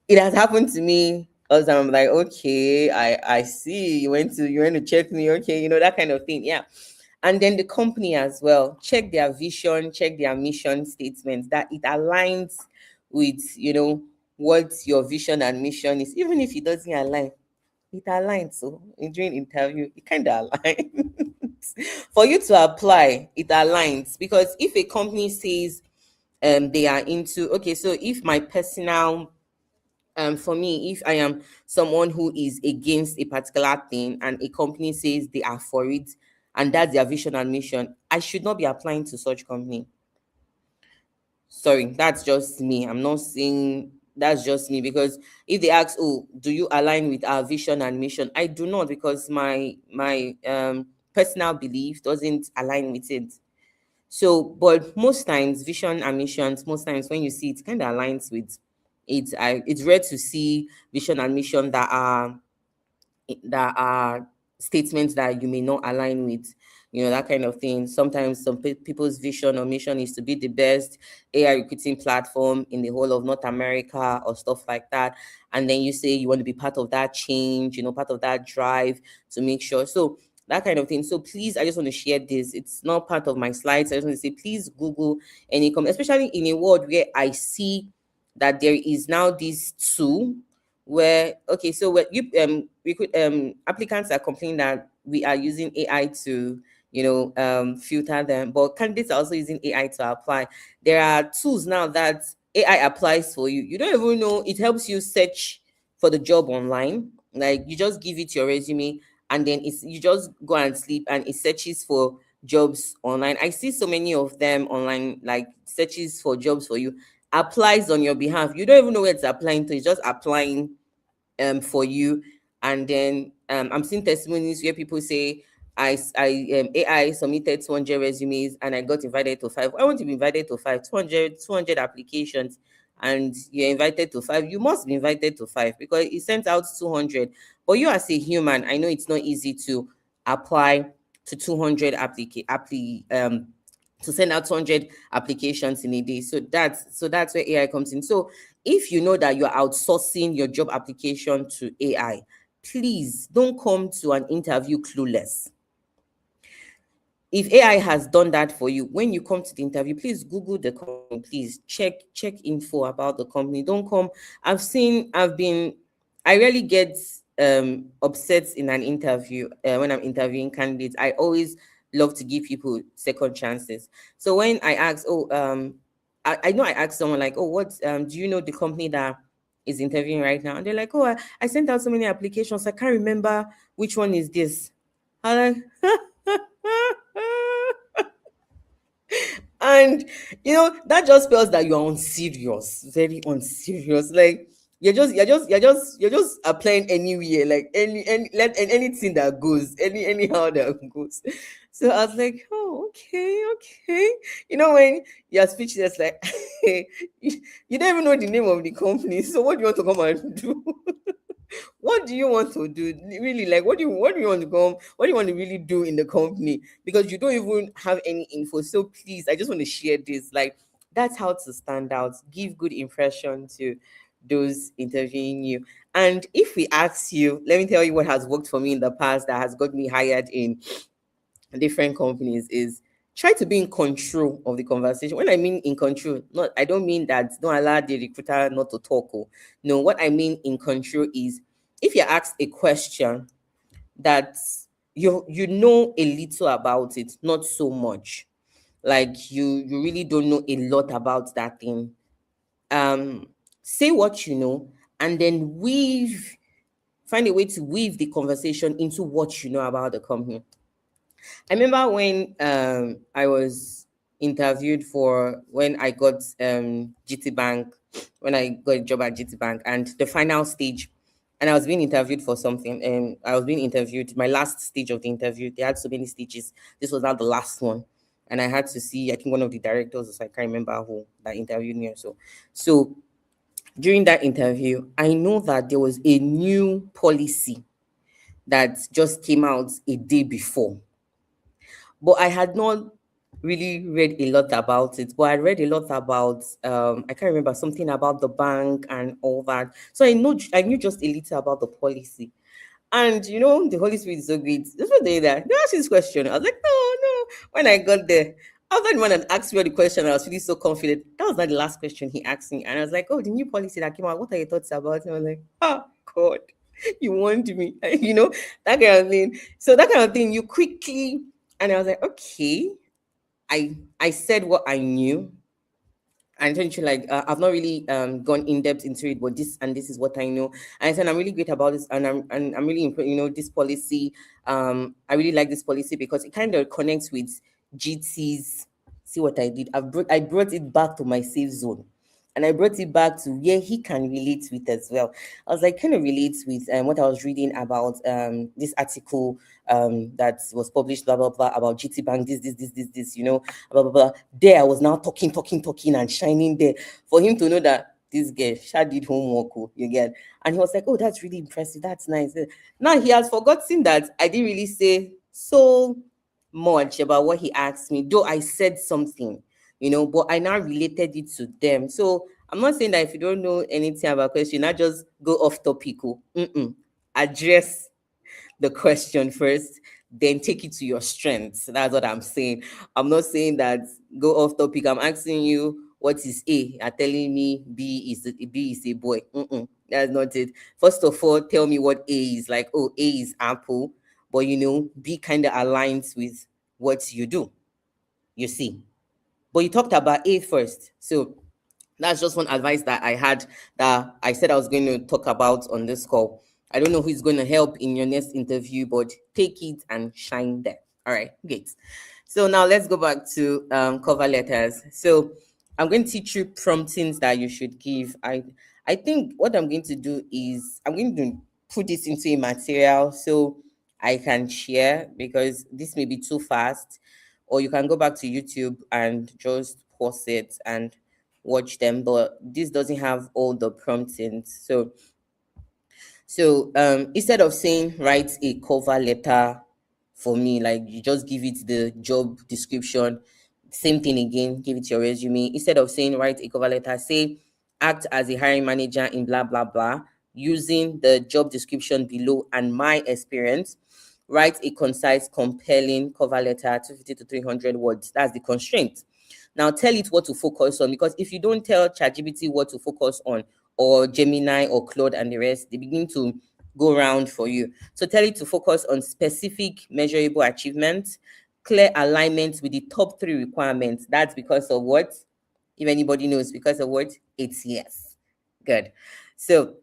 It has happened to me all the time. I'm like, okay, I see. You went to check me, okay, you know, that kind of thing. Yeah. And then the company as well. Check their vision, check their mission statements, that it aligns with, you know, what your vision and mission is. Even if it doesn't align, it aligns. So during interview, it kind of aligns. For you to apply, it aligns, because if a company says they are into, okay, so if my personal for me, if I am someone who is against a particular thing and a company says they are for it and that's their vision and mission, I should not be applying to such company. Sorry, that's just me. I'm not saying, that's just me, because if they ask, oh, do you align with our vision and mission, I do not, because my personal belief doesn't align with it. So, but most times, vision and missions, most times when you see it, kind of aligns with it. It's rare to see vision and mission that are statements that you may not align with, you know, that kind of thing. Sometimes some people's vision or mission is to be the best AI recruiting platform in the whole of North America or stuff like that. And then you say you want to be part of that change, you know, part of that drive to make sure. So that kind of thing. So please, I just want to share this. It's not part of my slides. I just want to say, please Google any comment, especially in a world where I see that there is now this tool where, okay, so where you we could applicants are complaining that we are using AI to, you know, filter them, but candidates are also using AI to apply. There are tools now that AI applies for you. You don't even know, it helps you search for the job online. Like you just give it your resume, and then it's, you just go and sleep and it searches for jobs online. I see so many of them online, like searches for jobs for you, applies on your behalf. You don't even know where it's applying to, it's just applying for you. And then I'm seeing testimonies where people say, AI submitted 200 resumes and I got invited to five. I want to be invited to five. 200 applications, and you're invited to five. You must be invited to five because it sent out 200. But you, as a human, I know it's not easy to apply to 200 to send out 200 applications in a day. So that's where AI comes in. So if you know that you're outsourcing your job application to AI, please don't come to an interview clueless. If AI has done that for you, when you come to the interview, please Google the company. Please check info about the company. Don't come. I rarely get upset in an interview when I'm interviewing candidates. I always love to give people second chances. So when I ask, I know I asked someone like, oh, what do you know the company that is interviewing right now, and they're like, "Oh, I sent out so many applications, I can't remember which one is this." I'm like, and that just spells that you're unserious, very unserious. Like you're just applying anywhere, like anything that goes, anyhow that goes. So I was like, oh, okay, okay. When you're speechless, like you don't even know the name of the company, so what do you want to come and do? What do you want to do, really? Like, what do you want to come, what do you want to really do in the company? Because you don't even have any info. So please, I just want to share this. Like, that's how to stand out, give good impression to those interviewing you. And if we ask you, let me tell you what has worked for me in the past that has got me hired in different companies is try to be in control of the conversation. When I mean in control, not I don't mean that don't allow the recruiter not to talk. Oh. No, what I mean in control is if you're asked a question that you know a little about it, not so much. Like you really don't know a lot about that thing. Um, say what you know, and then find a way to weave the conversation into what you know about the company. I remember when I was interviewed for when I got GT Bank, when I got a job at GT Bank, and the final stage, and I was being interviewed for something, and I was being interviewed. My last stage of the interview, they had so many stages. This was now the last one, and I had to see. I think one of the directors, I can't remember who that interviewed me. So during that interview, I know that there was a new policy that just came out a day before, but I had not really read a lot about it. But I read a lot about I can't remember something about the bank and all that. So I knew just a little about the policy. And the Holy Spirit is so great. Just for doing that, they asked this question. I was like, no, no. When I got there, after the one had asked me the question, I was feeling so confident. That was not the last question he asked me. And I was like, oh, the new policy that came out, what are your thoughts about it? And I was like, oh God, you warned me. That kind of thing. So that kind of thing, you quickly, and I was like, okay. I said what I knew, and then she like, I've not really gone in depth into it, but this is what I know. And I said I'm really great about this, and I'm really this policy. I really like this policy because it kind of connects with GT's. See what I did? I brought it back to my safe zone, and I brought it back to where he can relate with as well. I was like, kind of relates with what I was reading about this article that was published, blah blah blah, about GT Bank, this, blah blah blah. There I was now talking and shining there for him to know that this girl Sha did homework. Oh, you get. And he was like, oh, that's really impressive, that's nice. Now he has forgotten that I didn't really say so much about what he asked me, though I said something, but I now related it to them. So I'm not saying that if you don't know anything about question, not just go off topic. Oh. Mm-mm. Address the question first, then take it to your strengths. That's what I'm saying. I'm not saying that go off topic. I'm asking you what is A. You're telling me B is a boy. Mm-mm, that's not it. First of all, tell me what A is. Like, oh, A is apple, but B kind of aligns with what you do. You see. But you talked about A first. So that's just one advice that I had that I said I was going to talk about on this call. I don't know who's going to help in your next interview, but take it and shine there. All right, great. So now let's go back to cover letters. So I'm going to teach you promptings that you should give. I think what I'm going to do is I'm going to put this into a material so I can share, because this may be too fast, or you can go back to YouTube and just pause it and watch them, but this doesn't have all the promptings. So instead of saying write a cover letter for me, like you just give it the job description, same thing again, give it your resume. Instead of saying write a cover letter, say act as a hiring manager in blah blah blah, using the job description below and my experience. Write a concise, compelling cover letter, 250 to 300 words. That's the constraint. Now tell it what to focus on, because if you don't tell ChatGPT what to focus on, or Gemini or Claude and the rest, they begin to go around for you. So tell it to focus on specific measurable achievements, clear alignment with the top three requirements. That's because of what? If anybody knows, because of what? ATS. Good. So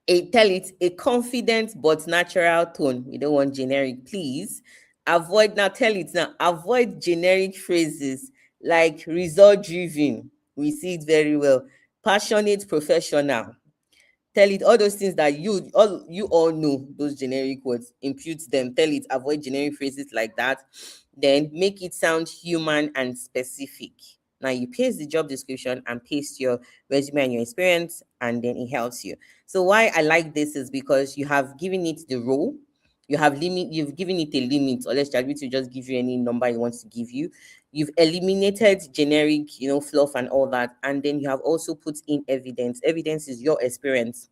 tell it a confident but natural tone. We don't want generic, please. Avoid now. Tell it now. Avoid generic phrases like result driven. We see it very well. Passionate professional. Tell it all those things that you all know, those generic words, impute them. Tell it avoid generic phrases like that. Then make it sound human and specific. Now you paste the job description and paste your resume and your experience, and then it helps you. So why I like this is because you have given it the role, you've given it a limit, or let's ChatGPT will just give you any number it wants to give you. You've eliminated generic, fluff and all that, and then you have also put in evidence. Evidence is your experience,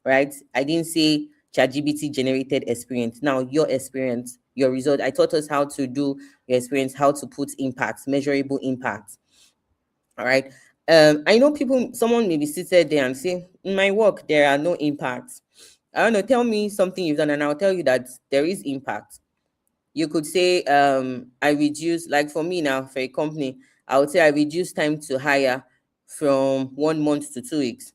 right? I didn't say ChatGPT generated experience. Now your experience, your result. I taught us how to do your experience, how to put impact, measurable impact. All right. I know people, someone may be seated there and say, in my work, there are no impacts. I don't know, tell me something you've done, and I'll tell you that there is impact. You could say, I reduce, like for me now, for a company, I would say I reduce time to hire from 1 month to 2 weeks.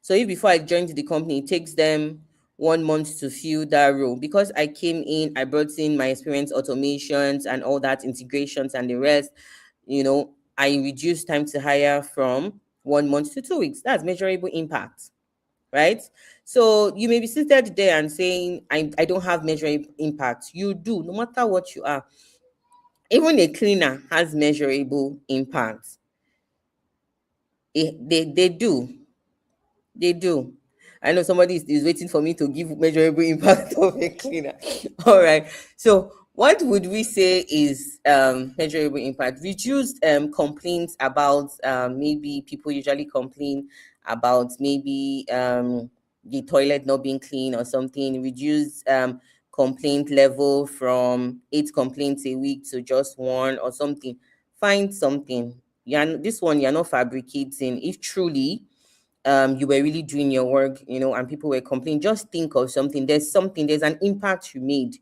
So if before I joined the company, it takes them 1 month to fill that role. Because I came in, I brought in my experience, automations and all that, integrations and the rest, I reduced time to hire from 1 month to 2 weeks. That's measurable impact, right? So you may be seated there and saying, I don't have measurable impact. You do, no matter what you are. Even a cleaner has measurable impact. They do. They do. I know somebody is waiting for me to give measurable impact of a cleaner. All right. So what would we say is measurable impact? Reduced complaints about maybe people usually complain about maybe the toilet not being clean or something. Reduce complaint level from 8 complaints a week to just one or something. Find something. This one you're not fabricating. If truly you were really doing your work, and people were complaining, just think of something. There's an impact you made,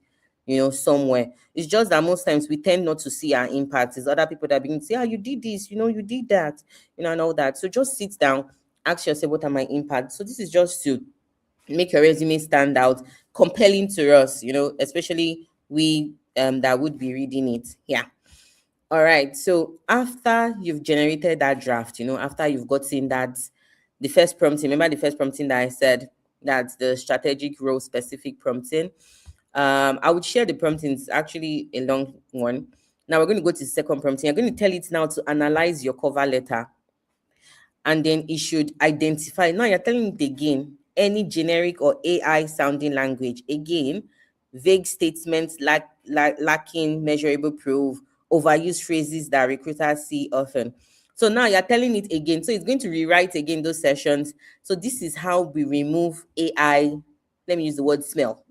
somewhere. It's just that most times we tend not to see our impact. It's other people that begin to say, you did this, you did that, and all that. So just sit down, ask yourself, what are my impacts? So this is just to make your resume stand out, compelling to us, especially we that would be reading it. Yeah. All right. So after you've generated that draft, after you've gotten that, the first prompting, remember the first prompting that I said, that's the strategic role specific prompting. I would share the prompting. It's actually a long one. Now we're going to go to the second prompting. I'm going to tell it now to analyze your cover letter, and then it should identify. Now you're telling it again, any generic or AI sounding language. Again, vague statements lacking measurable proof, overused phrases that recruiters see often. So now you're telling it again. So it's going to rewrite again those sessions. So this is how we remove AI. Let me use the word smell.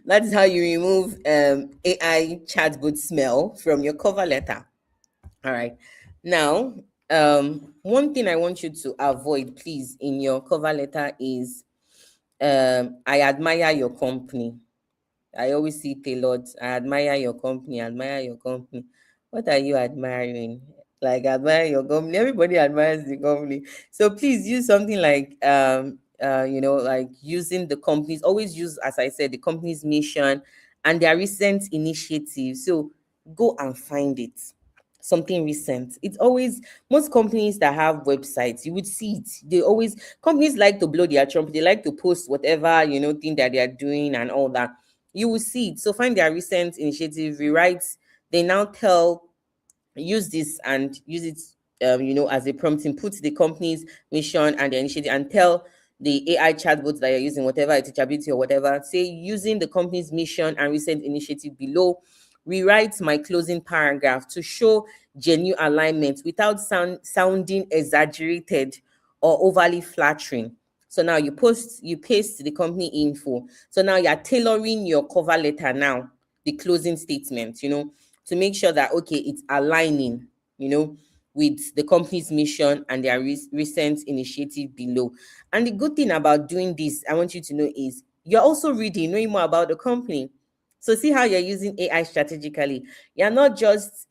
That is how you remove AI chatbot smell from your cover letter. All right. Now, one thing I want you to avoid, please, in your cover letter is I admire your company. I always see it a lot. I admire your company, admire your company. What are you admiring? Like admire your company. Everybody admires the company. So please use something like like using the company's, always use, as I said, the company's mission and their recent initiatives. So go and find it. Something recent. It's always, most companies that have websites, you would see it. They always, companies like to blow their trumpet, they like to post whatever thing that they are doing and all that. You will see it. So find their recent initiative, rewrite. They now tell, use this and use it as a prompt. Input the company's mission and the initiative, and tell the AI chatbot that you're using, whatever, it's ability or whatever, say using the company's mission and recent initiative below, rewrite my closing paragraph to show genuine alignment without sounding exaggerated or overly flattering. So now you paste the company info. So now you're tailoring your cover letter now, the closing statement, to make sure that, okay, it's aligning, with the company's mission and their recent initiative below. And the good thing about doing this, I want you to know, is you're also reading, knowing more about the company. So see how you're using AI strategically. You're not just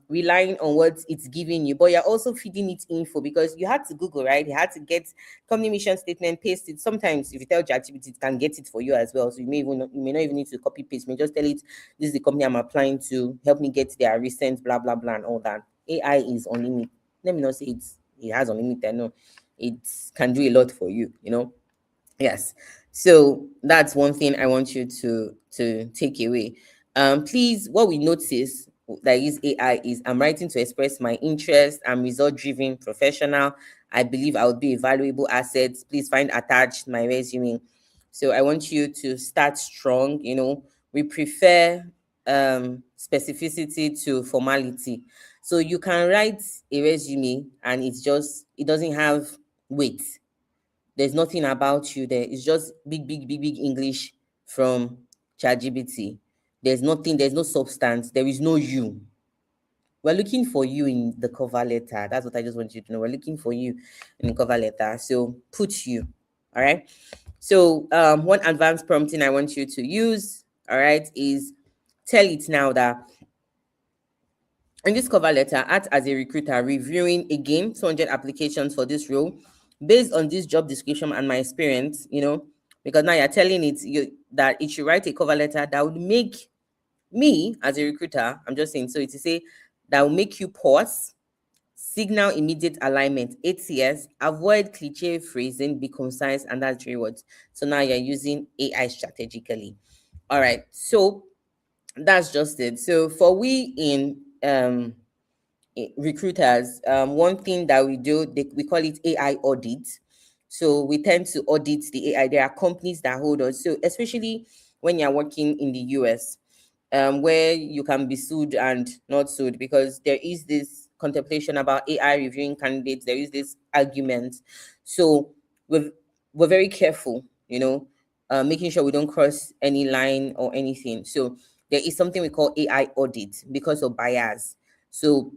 relying on what it's giving you, but you're also feeding it info, because you had to Google, right? You had to get company mission statement, paste it. Sometimes if you tell ChatGPT, it can get it for you as well. So you may not even need to copy paste. You may just tell it, this is the company I'm applying to. Help me get their recent blah blah blah and all that. AI is unlimited. Let me not say it has unlimited. No, it can do a lot for you. Yes. So that's one thing I want you to take away. Please, what we notice that is AI is, I'm writing to express my interest. I'm result driven professional. I believe I would be a valuable asset. Please find attached my resume. So I want you to start strong. We prefer specificity to formality. So you can write a resume and it doesn't have weight. There's nothing about you there. It's just big, big, big, big English from ChatGPT. There's no substance. There is no you. We're looking for you in the cover letter. That's what I just want you to know. We're looking for you in the cover letter. So put you. All right. So one advanced prompting I want you to use, all right, is tell it now that in this cover letter, act as a recruiter reviewing again 200 applications for this role based on this job description and my experience, because now you're telling that it should write a cover letter that would make me as a recruiter, I'm just saying, so it to say that will make you pause, signal immediate alignment, ATS, avoid cliche phrasing, be concise, and that's 3 words. So now you're using AI strategically. All right, so that's just it. So for we in recruiters, one thing that we do, we call it AI audit. So we tend to audit the AI. There are companies that hold us. So especially when you're working in the US, where you can be sued and not sued, because there is this contemplation about AI reviewing candidates. There is this argument. So we're, we're very careful, making sure we don't cross any line or anything. So there is something we call AI audit because of bias. So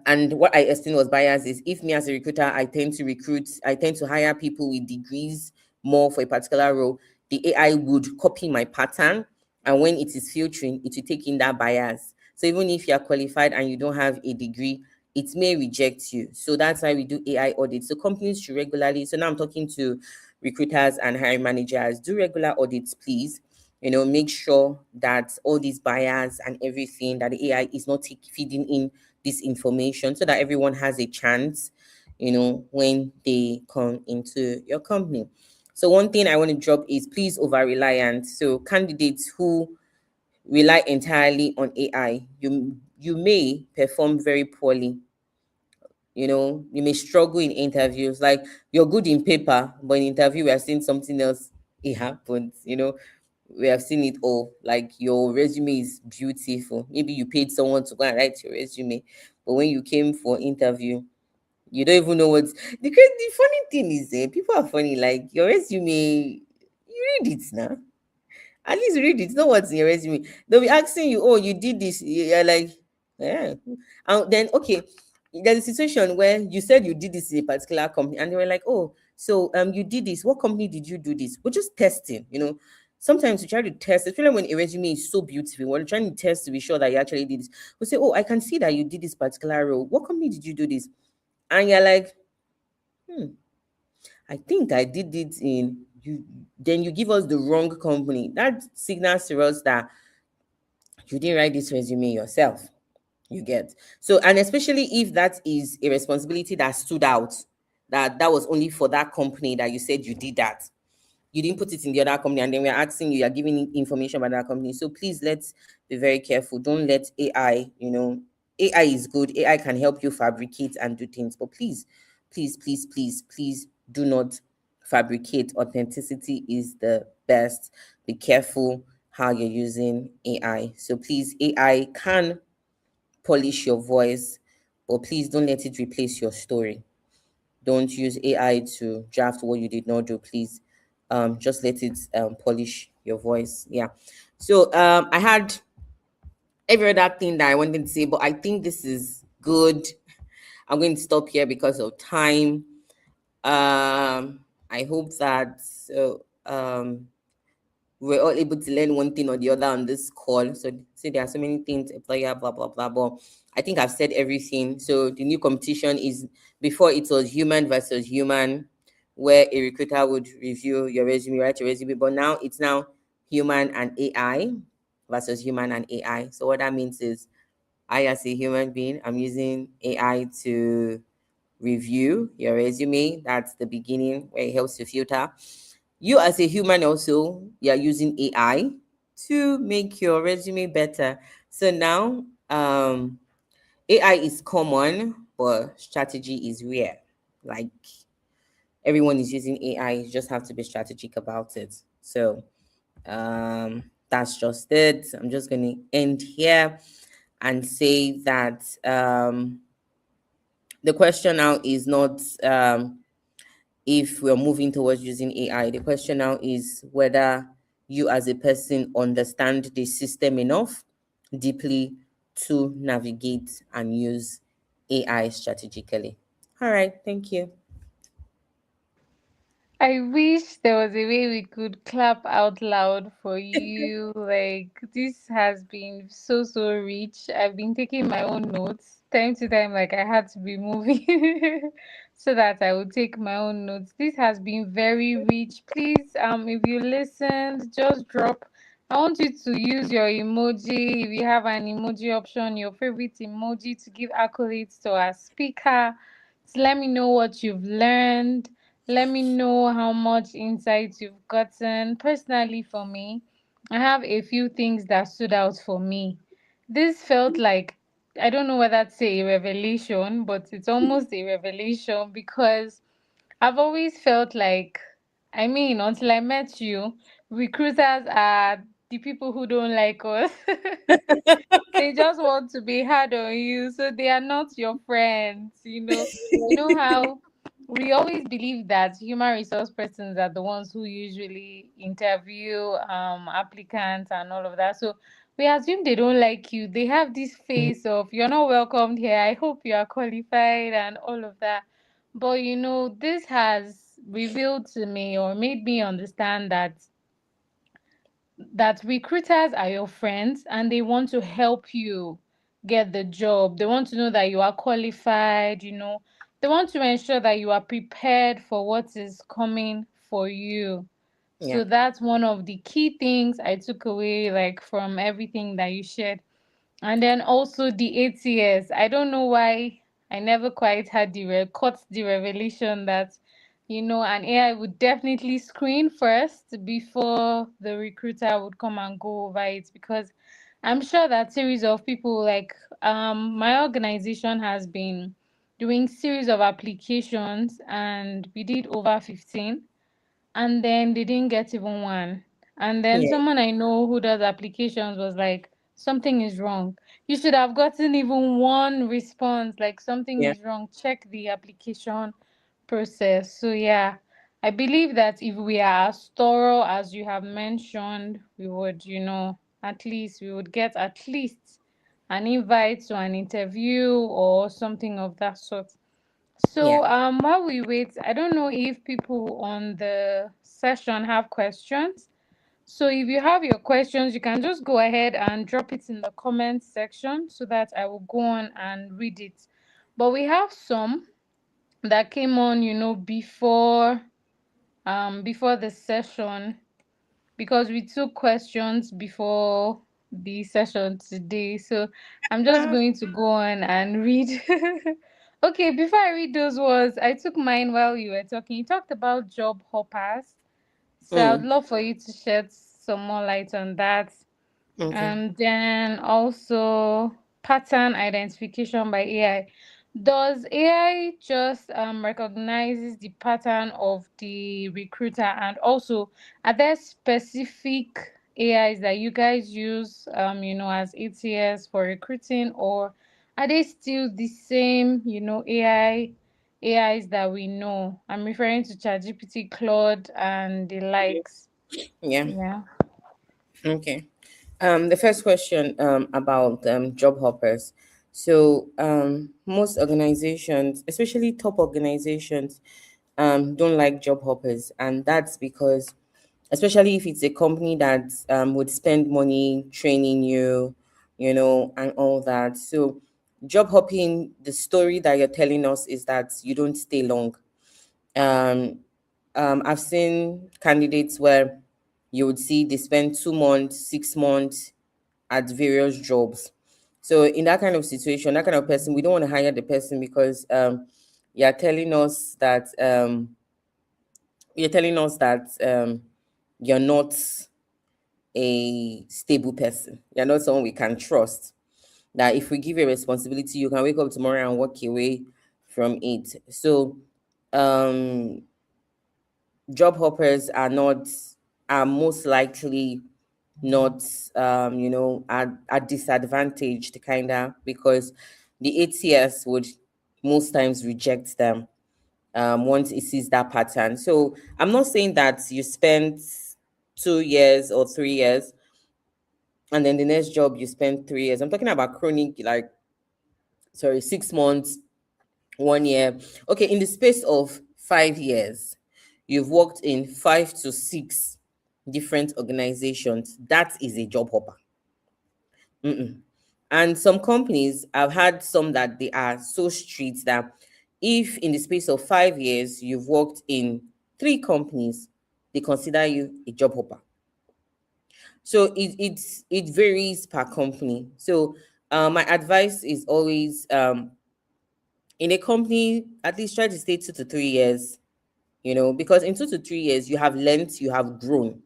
and what I explained was bias is, if me as a recruiter, I tend to hire people with degrees more for a particular role, the AI would copy my pattern. And when it is filtering, it will take in that bias. So even if you are qualified and you don't have a degree, it may reject you. So that's why we do AI audits. So companies should regularly, so now I'm talking to recruiters and hiring managers, do regular audits, please. Make sure that all these bias and everything, that the AI is not feeding in this information, so that everyone has a chance, when they come into your company. So one thing I want to drop is, please over reliant. So candidates who rely entirely on AI, you may perform very poorly. You may struggle in interviews. Like, you're good in paper, but in interview we are seeing something else. It happens. We have seen it all. Like, your resume is beautiful. Maybe you paid someone to go and write your resume, but when you came for interview, you don't even know what's the funny thing is, people are funny. Like, your resume, you read it now. At least read it. Know what's in your resume. They'll be asking you, oh, you did this. You're like, yeah. And then, okay, there's a situation where you said you did this in a particular company, and they were like, oh, so you did this. What company did you do this? We're just testing. Sometimes we try to test, especially when a resume is so beautiful. We're trying to test to be sure that you actually did this. We say, oh, I can see that you did this particular role. What company did you do this? And you're like, hmm, I think I did it in you. Then you give us the wrong company. That signals to us that you didn't write this resume yourself. You get. So, and especially if that is a responsibility that stood out, that was only for that company, that you said you did that. You didn't put it in the other company, and then we're asking you, you're giving information about that company. So please, let's be very careful. Don't let AI, AI is good. AI can help you fabricate and do things, but please, please, please, please, please do not fabricate. Authenticity is the best. Be careful how you're using AI. So please, AI can polish your voice, but please don't let it replace your story. Don't use AI to draft what you did not do, please. Just let it polish your voice. Yeah. So I had every other thing that I wanted to say, but I think this is good. I'm going to stop here because of time. I hope that we're all able to learn one thing or the other on this call. So say there are so many things, employer, blah blah blah. But I think I've said everything. So the new competition is, before it was human versus human, where a recruiter would review your resume, write your resume, but now it's now human and AI versus human and AI. So what that means is, I as a human being, I'm using AI to review your resume. That's the beginning where it helps to filter. You as a human also, you're using AI to make your resume better. So now AI is common, but strategy is rare. Like, everyone is using AI, you just have to be strategic about it. So that's just it. I'm just going to end here and say that the question now is not if we're moving towards using AI. The question now is whether you as a person understand the system enough deeply to navigate and use AI strategically. All right, thank you. I wish there was a way we could clap out loud for you. Like, this has been so, so rich. I've been taking my own notes. Time to time, like, I had to be moving so that I would take my own notes. This has been very rich. Please, if you listened, just drop. I want you to use your emoji. If you have an emoji option, your favorite emoji, to give accolades to our speaker. To let me know what you've learned. Let me know how much insights you've gotten. Personally, for me, I have a few things that stood out for me. This felt like, I don't know whether to say a revelation, but it's almost a revelation because I've always felt like, I mean, until I met you, recruiters are the people who don't like us. They just want to be hard on you, so they are not your friends. You know how we always believe that human resource persons are the ones who usually interview applicants and all of that. So we assume they don't like you. They have this face of, you're not welcomed here. I hope you are qualified and all of that. But this has revealed to me or made me understand that recruiters are your friends and they want to help you get the job. They want to know that you are qualified. They want to ensure that you are prepared for what is coming for you. Yeah, So that's one of the key things I took away, like, from everything that you shared. And then also the ATS. I don't know why I never quite had caught the revelation that an AI would definitely screen first before the recruiter would come and go over it, because I'm sure that series of people, like, my organization has been doing series of applications and we did over 15, and then they didn't get even one. And then yeah, someone I know who does applications was like, something is wrong. You should have gotten even one response, like, something yeah, is wrong. Check the application process. So, yeah, I believe that if we are as thorough as you have mentioned, we would, at least we would get at least an invite to an interview or something of that sort. yeah. So, while we wait, I don't know if people on the session have questions. So, if you have your questions, you can just go ahead and drop it in the comment section so that I will go on and read it. But we have some that came on, before the session, because we took questions before the session today. So I'm just going to go on and read. Okay, before I read those words, I took mine while you were talking. You talked about job hoppers. So I would Mm, love for you to shed some more light on that. okay. And then also pattern identification by AI. Does AI just recognizes the pattern of the recruiter? And also, are there specific AIs that you guys use, as ATS for recruiting, or are they still the same, AIs that we know? I'm referring to ChatGPT, Claude, and the likes. Yeah. Yeah. Okay. The first question about job hoppers. So most organizations, especially top organizations, don't like job hoppers, and that's because especially if it's a company that would spend money training you, and all that. So, job hopping, the story that you're telling us is that you don't stay long. Um, I've seen candidates where you would see they spend 2 months, 6 months at various jobs. So in that kind of situation, that kind of person, we don't want to hire the person because you're telling us that you're telling us that you're not a stable person. You're not someone we can trust. That if we give you a responsibility, you can wake up tomorrow and walk away from it. So um job hoppers are most likely not are disadvantaged kinda because the ATS would most times reject them once it sees that pattern. So I'm not saying that you spend 2 years or 3 years and then the next job you spend 3 years. I'm talking about chronic, like, sorry, 6 months, 1 year. Okay, in the space of 5 years, you've worked in 5 to 6 different organizations. That is a job hopper. Mm-mm. And some companies, I've had some that they are so strict that if in the space of 5 years you've worked in 3 companies, they consider you a job hopper. So it varies per company. So my advice is always in a company, at least try to stay 2 to 3 years, because in 2 to 3 years you have learned, you have grown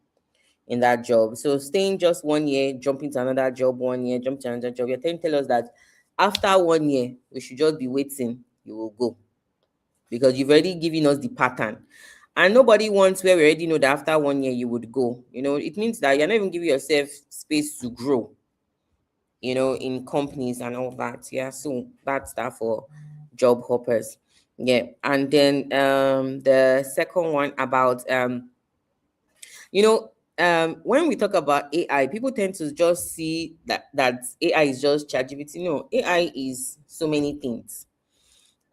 in that job. So staying just 1 year, jumping to another job, 1 year, jump to another job, you're trying to tell us that after 1 year, we should just be waiting, you will go. Because you've already given us the pattern. And nobody wants where we already know that after 1 year you would go. It means that you're not even giving yourself space to grow, in companies and all that. Yeah. So that's that for job hoppers. Yeah. And then the second one about you know, when we talk about AI, people tend to just see that AI is just ChatGPT. No, AI is so many things.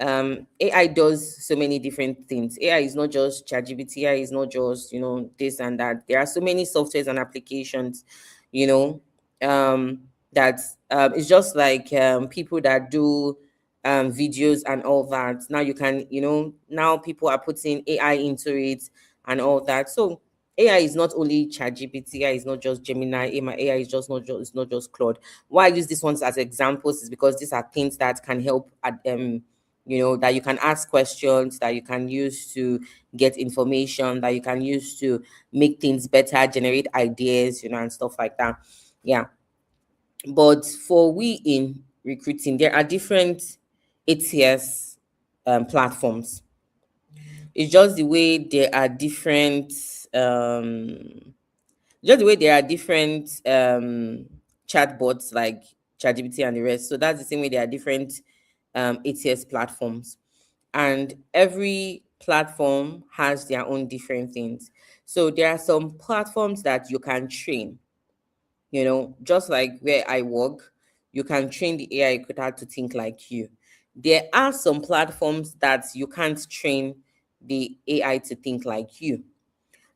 AI does so many different things. AI is not just ChatGPT. AI is not just this and that. There are so many softwares and applications, you know, that it's just like people that do videos and all that. Now you can, now people are putting AI into it and all that. So AI is not only ChatGPT. AI is not just Gemini. AI is just not just it's not just Claude. Why I use these ones as examples is because these are things that can help at that you can ask questions, that you can use to get information, that you can use to make things better, generate ideas, and stuff like that. Yeah. But for we in recruiting, there are different ATS platforms. It's just the way there are different um just the way there are different chatbots like ChatGPT and the rest. So that's the same way there are different ATS platforms. And every platform has their own different things. So there are some platforms that you can train, just like where I work, you can train the AI recruiter to think like you. There are some platforms that you can't train the AI to think like you.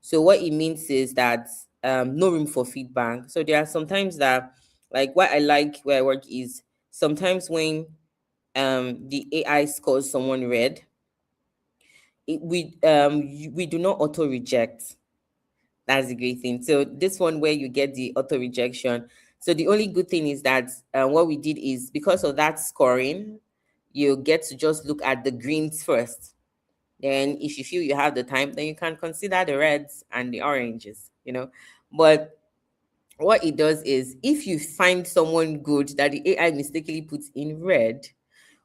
So what it means is that no room for feedback. So there are sometimes that, like, what I like where I work is sometimes when the AI scores someone red, we do not auto reject. That's the great thing. So this one where you get the auto rejection. So the only good thing is that what we did is because of that scoring, you get to just look at the greens first. Then if you feel you have the time, then you can consider the reds and the oranges. But what it does is if you find someone good that the AI mistakenly puts in red,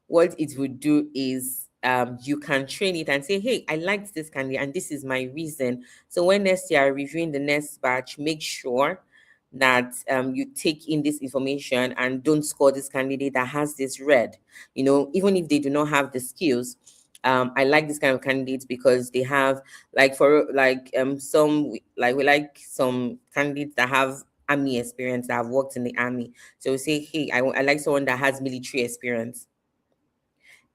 what it would do is you can train it and say, hey, I liked this candy and this is my reason. So when next you are reviewing the next batch, make sure that you take in this information and don't score this candidate that has this red. Even if they do not have the skills. I like this kind of candidates because they have, like, for like some, like, we like some candidates that have army experience, that have worked in the army. So we say, hey, I like someone that has military experience.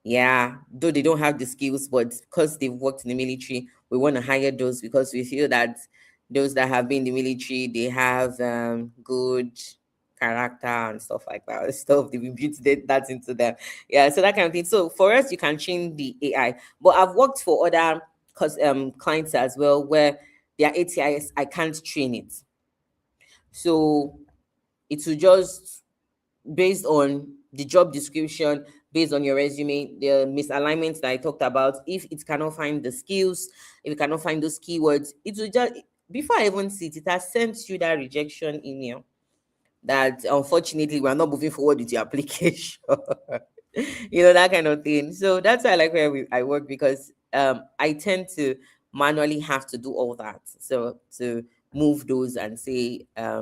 Yeah, though they don't have the skills, but because they've worked in the military, we want to hire those because we feel that those that have been in the military, they have good character and stuff like that. Stuff they've imputed that into them. Yeah, so that kind of thing. So for us, you can train the AI. But I've worked for other clients as well where their ATIs I can't train it. So it will just based on the job description, based on your resume, the misalignments that I talked about. If it cannot find the skills, if it cannot find those keywords, it will just before I even see it, it has sent you that rejection email that unfortunately we're not moving forward with your application. That kind of thing. So that's why I like where I work because I tend to manually have to do all that. So to move those and say I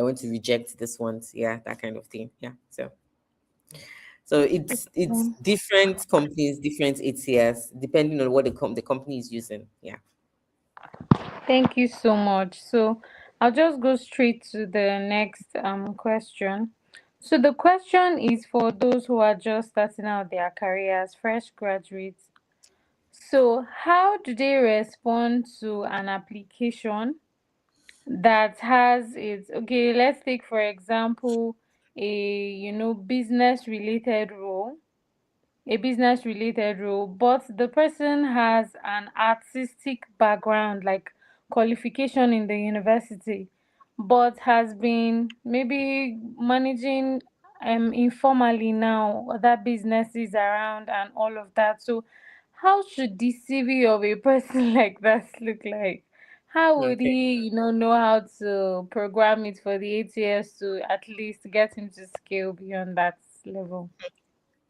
want to reject this one. Yeah, that kind of thing. Yeah. So it's different companies, different ATS, depending on what the company is using. Yeah. Thank you so much. So I'll just go straight to the next question. So the question is for those who are just starting out their careers, fresh graduates. So how do they respond to an application that has it? Okay, let's take for example a business related role, but the person has an artistic background, like qualification in the university, but has been maybe managing informally now other businesses around and all of that. So how should the CV of a person like that look like? How would Okay. he know how to program it for the ATS to at least get him to scale beyond that level?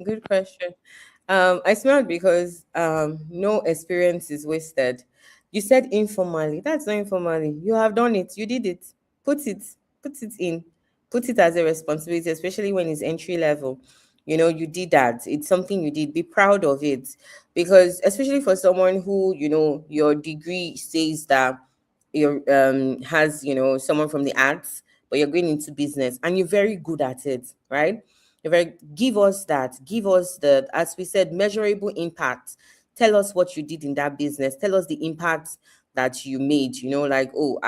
Good question. I smiled because no experience is wasted. You said informally. That's not informally. You have done it. You did it. Put it. Put it in. Put it as a responsibility, especially when it's entry level. You did that. It's something you did. Be proud of it, because especially for someone who your degree says that you has someone from the arts, but you're going into business and you're very good at it, right? Give us that. Give us the, as we said, measurable impact. Tell us what you did in that business. Tell us the impact that you made. Like, oh,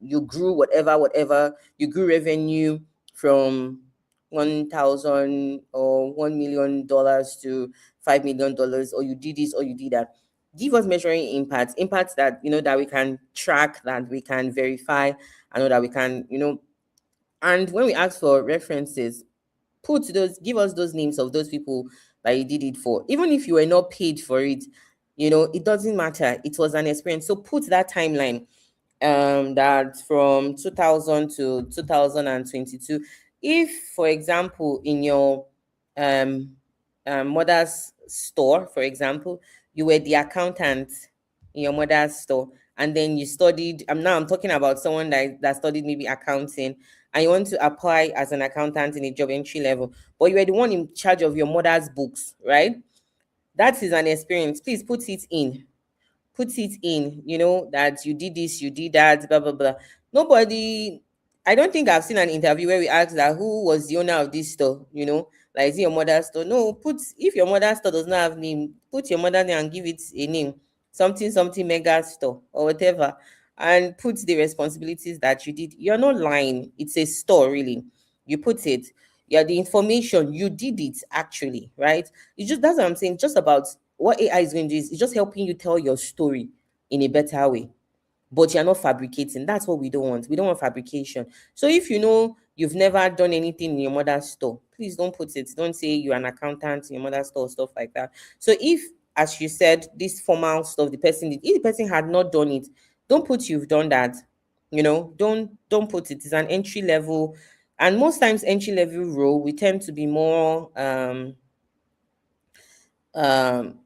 you grew whatever. You grew revenue from 1,000 or $1 million to $5 million, or you did this or you did that. Give us measuring impacts that that we can track, that we can verify, and know that we can. And when we ask for references, give us those names of those people that you did it for, even if you were not paid for it. It doesn't matter, it was an experience. So put that timeline, that from 2000 to 2022. If, for example, in your um, mother's store, for example, you were the accountant in your mother's store, and then you studied, I'm talking about someone that studied maybe accounting, and you want to apply as an accountant in a job entry level, but you were the one in charge of your mother's books, right? That is an experience. Please put it in, that you did this, you did that, blah blah blah. Nobody, I don't think I've seen an interview where we asked that who was the owner of this store, like, is it your mother's store? No, if your mother's store does not have name, put your mother name and give it a name, something something mega store or whatever, and put the responsibilities that you did. You're not lying, it's a store, really. You put it, yeah, the information, you did it actually, right? It's just, that's what I'm saying, just about what AI is going to do is it's just helping you tell your story in a better way. But you're not fabricating. That's what we don't want. We don't want fabrication. So if you've never done anything in your mother's store, please don't put it. Don't say you're an accountant in your mother's store, stuff like that. So if, as you said, this formal stuff the person did, if the person had not done it, don't put you've done that. Don't put it. It's an entry level. And most times entry level role, we tend to be more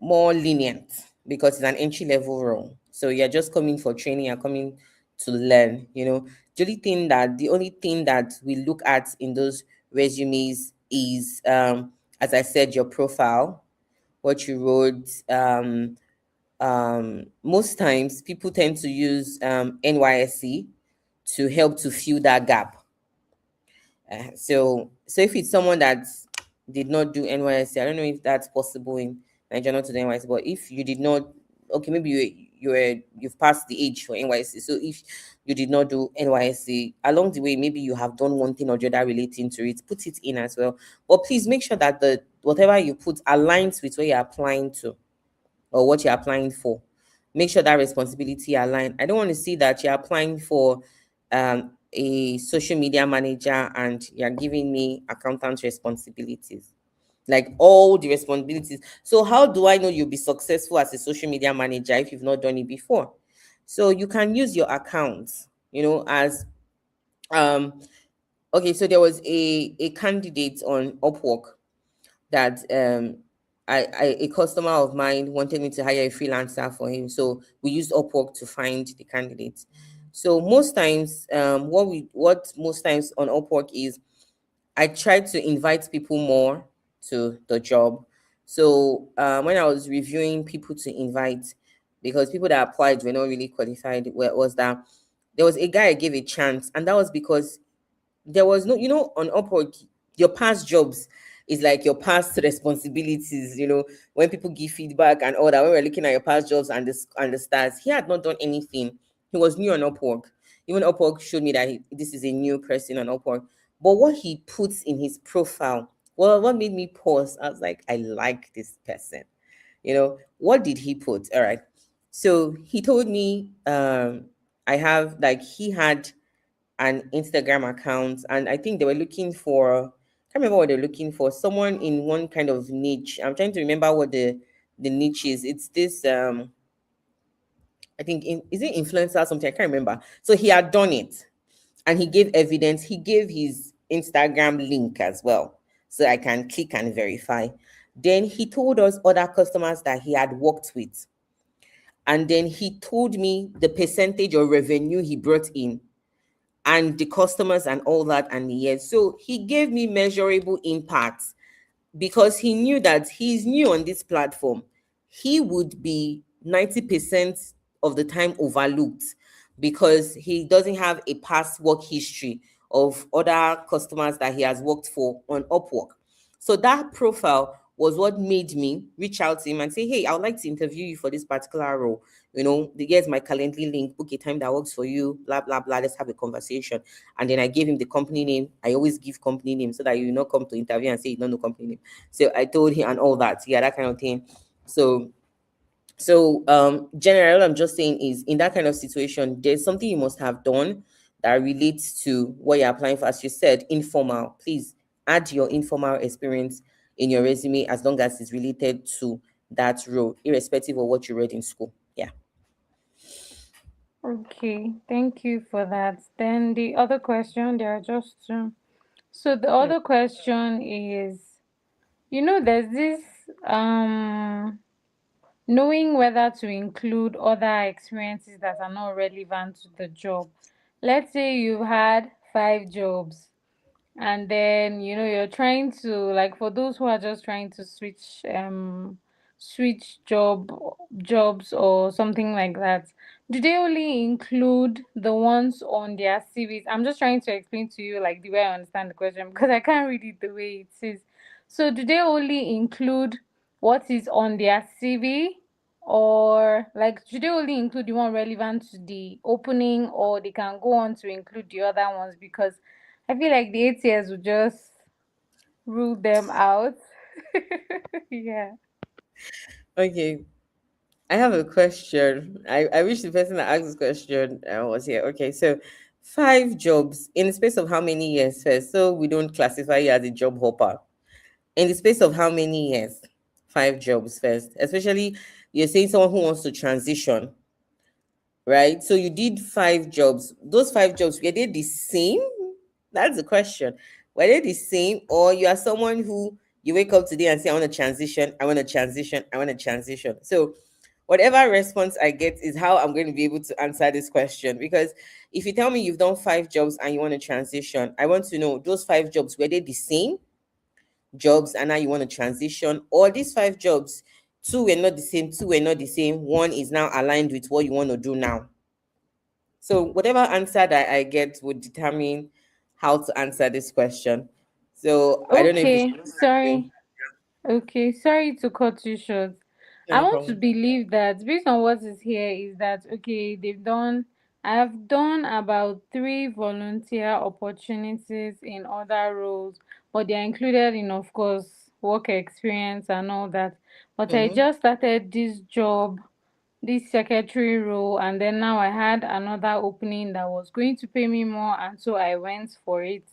lenient because it's an entry level role. So you're just coming for training, you're coming to learn. The only thing that we look at in those resumes is, as I said, your profile, what you wrote. Most times people tend to use NYSC to help to fill that gap. So if it's someone that did not do NYSC, I don't know if that's possible in Nigeria not to do NYSC, but if you did not, okay, maybe you've passed the age for NYC. So if you did not do NYC along the way, maybe you have done one thing or the other relating to it, put it in as well. But please make sure that the whatever you put aligns with what you're applying to or what you're applying for. Make sure that responsibility align. I don't want to see that you're applying for a social media manager and you're giving me accountant responsibilities, like all the responsibilities. So how do I know you'll be successful as a social media manager if you've not done it before? So you can use your accounts, as um okay. So there was a candidate on Upwork that a customer of mine wanted me to hire a freelancer for him. So we used Upwork to find the candidate. So most times, what most times on Upwork is I try to invite people more to the job. So when I was reviewing people to invite, because people that applied were not really qualified, was that there was a guy I gave a chance, and that was because there was no, on Upwork, your past jobs is like your past responsibilities. When people give feedback and all that, when we're looking at your past jobs and the stats, he had not done anything. He was new on Upwork. Even Upwork showed me that this is a new person on Upwork. But what he puts in his profile, well, what made me pause, I was like, I like this person. What did he put? All right. So he told me, I have, like, he had an Instagram account, and I think they were looking for, I can't remember what they're looking for, someone in one kind of niche. I'm trying to remember what the niche is. It's this I think is it influencer or something? I can't remember. So he had done it and he gave evidence. He gave his Instagram link as well. So I can click and verify. Then he told us other customers that he had worked with. And then he told me the percentage of revenue he brought in and the customers and all that and the years. So he gave me measurable impacts because he knew that he's new on this platform. He would be 90% of the time overlooked because he doesn't have a past work history of other customers that he has worked for on Upwork. So that profile was what made me reach out to him and say, hey, I would like to interview you for this particular role. Here's my Calendly link, book a time that works for you, blah, blah, blah. Let's have a conversation. And then I gave him the company name. I always give company name so that you not come to interview and say you don't know company name. So I told him and all that. Yeah, that kind of thing. So generally, what I'm just saying is in that kind of situation, there's something you must have done that relates to what you're applying for. As you said, informal. Please add your informal experience in your resume as long as it's related to that role, irrespective of what you read in school. Yeah. Okay, thank you for that. Then the other question, there are just two. So the other question is, there's this knowing whether to include other experiences that are not relevant to the job. Let's say you've had 5 jobs, and then you're trying to, like, for those who are just trying to switch jobs or something like that, do they only include the ones on their CVs? I'm just trying to explain to you, like, the way I understand the question, because I can't read it the way it says. So do they only include what is on their CV, or, like, do they only include the one relevant to the opening, or they can go on to include the other ones? Because I feel like the 8 years would just rule them out. Yeah. Okay. I have a question. I wish the person that asked this question was here. Okay, so 5 jobs in the space of how many years first? So we don't classify you as a job hopper. In the space of how many years? 5 jobs first. Especially you're saying someone who wants to transition, right? So you did 5 jobs. Those 5 jobs, were they the same? That's the question. Were they the same, or you are someone who you wake up today and say, I want to transition, I want to transition, I want to transition. So whatever response I get is how I'm going to be able to answer this question. Because if you tell me you've done 5 jobs and you want to transition, I want to know those 5 jobs, were they the same jobs and now you want to transition, or these 5 jobs, two were not the same, two were not the same, one is now aligned with what you want to do now. So whatever answer that I get would determine how to answer this question. So I don't know if you Okay, sorry. Okay, sorry to cut you short. I No want to problem. believe that based on what is here is that okay, I have done about three volunteer opportunities in other roles, but they are included in, of course, work experience and all that. But I Mm-hmm. just started this job, this secretary role, and then now I had another opening that was going to pay me more, and so I went for it.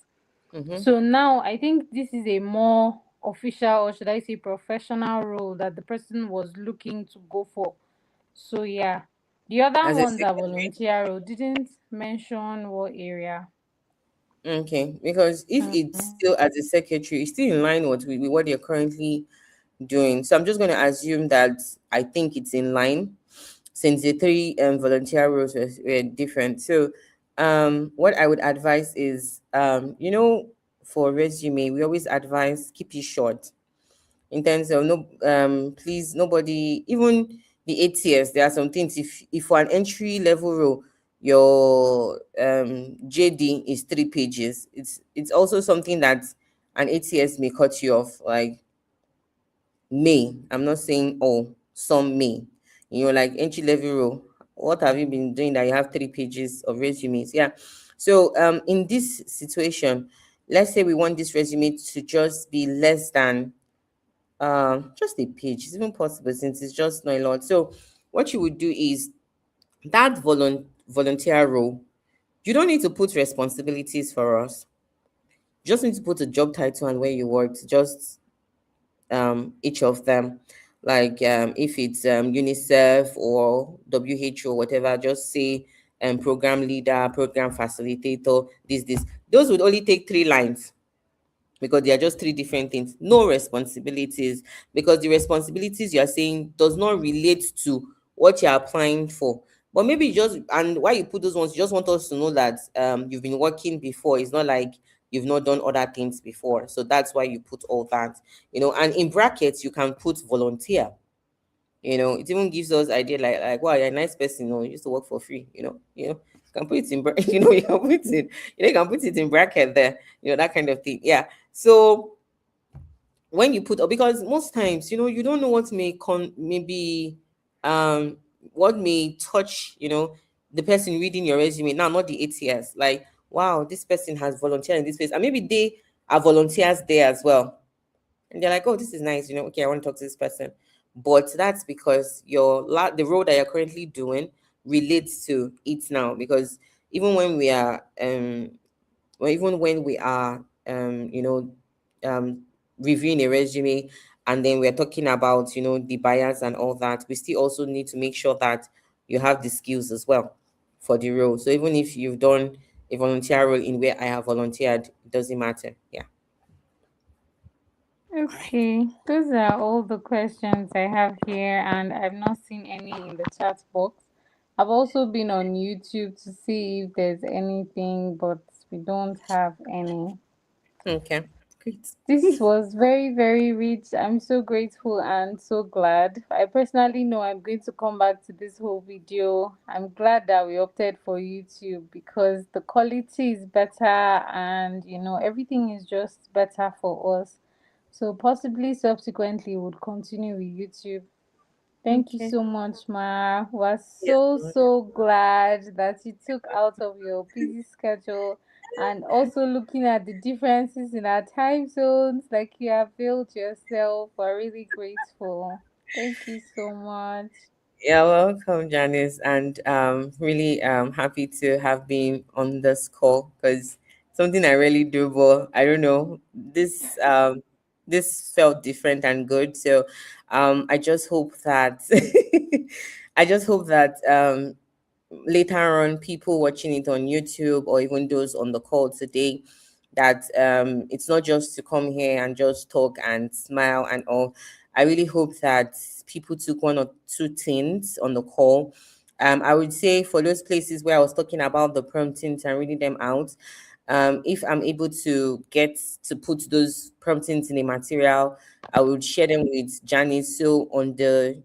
Mm-hmm. So now I think this is a more official, or should I say professional role that the person was looking to go for. So yeah. The other As a ones are secretary. volunteer role. Didn't mention what area. Okay, because if it's Mm. still as a secretary, it's still in line with what you're currently doing. So I'm just going to assume that I think it's in line since the three volunteer roles were different. So what I would advise is, for resume, we always advise keep it short in terms of no please nobody, even the ATS, there are some things, if for an entry level role your JD is 3 pages, it's also something that an ATS may cut you off, like may, I'm not saying all, some may, like entry level role, what have you been doing that you have 3 pages of resumes? Yeah. So in this situation, let's say we want this resume to just be less than just a page. It's even possible since it's just not a lot. So what you would do is that volunteer role, you don't need to put responsibilities for us. You just need to put a job title and where you worked, just each of them. Like if it's UNICEF or WHO, whatever, just say program leader, program facilitator, this. Those would only take 3 lines because they are just 3 different things. No responsibilities, because the responsibilities you are saying does not relate to what you are applying for. But maybe you just, and why you put those ones, you just want us to know that you've been working before. It's not like you've not done other things before. So that's why you put all that, and in brackets you can put volunteer. It even gives us idea, like wow, you're a nice person, you used to work for free, you can put it in you can put it, you can put it in bracket there, that kind of thing. Yeah. So when you put, because most times, you don't know what may maybe what may touch, the person reading your resume now, not the ATS, like wow, this person has volunteered in this place, and maybe they are volunteers there as well, and they're like, oh, this is nice, okay, I want to talk to this person. But that's because the role that you're currently doing relates to it now, because even when we are or even when we are um reviewing a resume, and then we're talking about the bias and all that, we still also need to make sure that you have the skills as well for the role. So even if you've done a volunteer role in where I have volunteered, it doesn't matter. Yeah. Okay, those are all the questions I have here, and I've not seen any in the chat box. I've also been on YouTube to see if there's anything, but we don't have any. Okay, great. This was very, very rich. I'm so grateful and so glad. I personally know I'm going to come back to this whole video. I'm glad that we opted for YouTube because the quality is better and everything is just better for us. So possibly subsequently would continue with YouTube. Thank you Okay. so much, Ma. We're Yeah. so, so glad that you took out of your busy schedule and also looking at the differences in our time zones, like you availed yourself. We're really grateful. Thank you so much. Yeah, welcome, Janice, and really happy to have been on this call, because something I really do, but I don't know, this felt different and good. So I just hope that I just hope that later on, people watching it on YouTube or even those on the call today, that it's not just to come here and just talk and smile and all. I really hope that people took 1 or 2 things on the call. I would say for those places where I was talking about the promptings and reading them out, if I'm able to get to put those promptings in a material, I would share them with Janice. So on the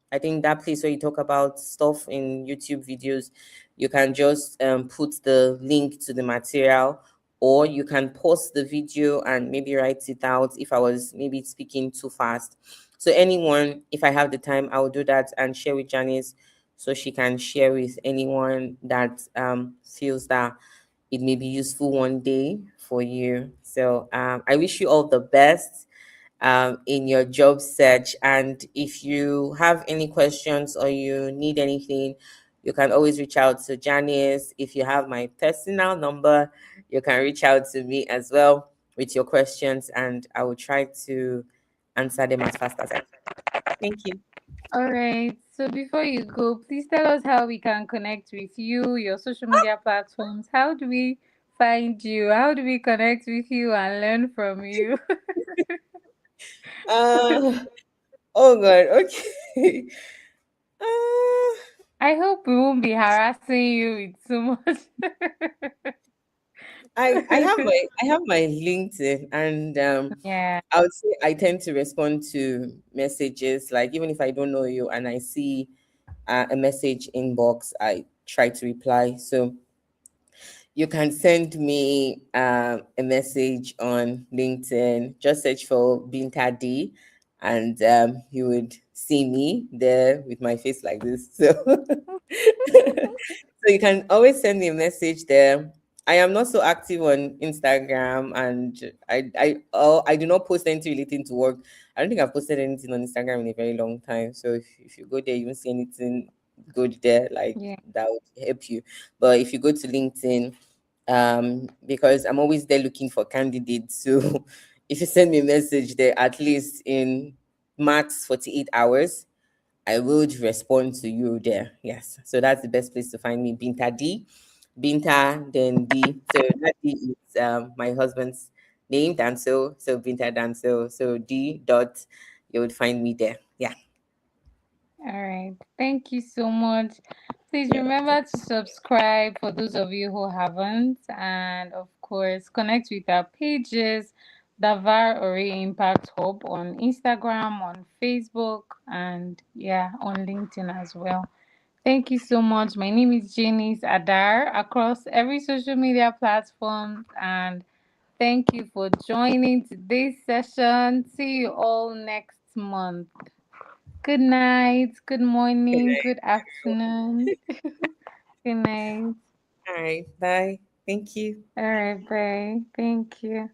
I think that place where you talk about stuff in YouTube videos, you can just put the link to the material, or you can pause the video and maybe write it out if I was maybe speaking too fast. So anyone, if I have the time, I will do that and share with Janice, so she can share with anyone that feels that it may be useful one day for you. So I wish you all the best in your job search. And if you have any questions or you need anything, you can always reach out to Janice. If you have my personal number, you can reach out to me as well with your questions, and I will try to answer them as fast as I can. Thank you. All right. So before you go, please tell us how we can connect with you, your social media platforms. How do we find you? How do we connect with you and learn from you? Uh, oh God, okay. Uh, I hope we won't be harassing you with so much. I have my LinkedIn, and Yeah. I would say I tend to respond to messages, like even if I don't know you and I see a message inbox, I try to reply. So you can send me a message on LinkedIn. Just search for Binta D, and you would see me there with my face like this. So, so you can always send me a message there. I am not so active on Instagram, and I do not post anything relating to work. I don't think I've posted anything on Instagram in a very long time. So if you go there, you won't see anything good there like Yeah. that would help you. But if you go to LinkedIn, because I'm always there looking for candidates. So if you send me a message there, at least in max 48 hours, I would respond to you there. Yes. So that's the best place to find me, Binta D. Binta, then D. So that D is my husband's name, So Binta Danso. So D dot, you would find me there. Yeah. All right. Thank you so much. Please Yeah. remember to subscribe for those of you who haven't. And of course, connect with our pages, Davar Aure Impact Hub on Instagram, on Facebook, and yeah, on LinkedIn as well. Thank you so much. My name is Janice Adar across every social media platform. And thank you for joining today's session. See you all next month. Good night, good morning, good afternoon. Good night. All right. Bye. Thank you. All right, bye. Thank you.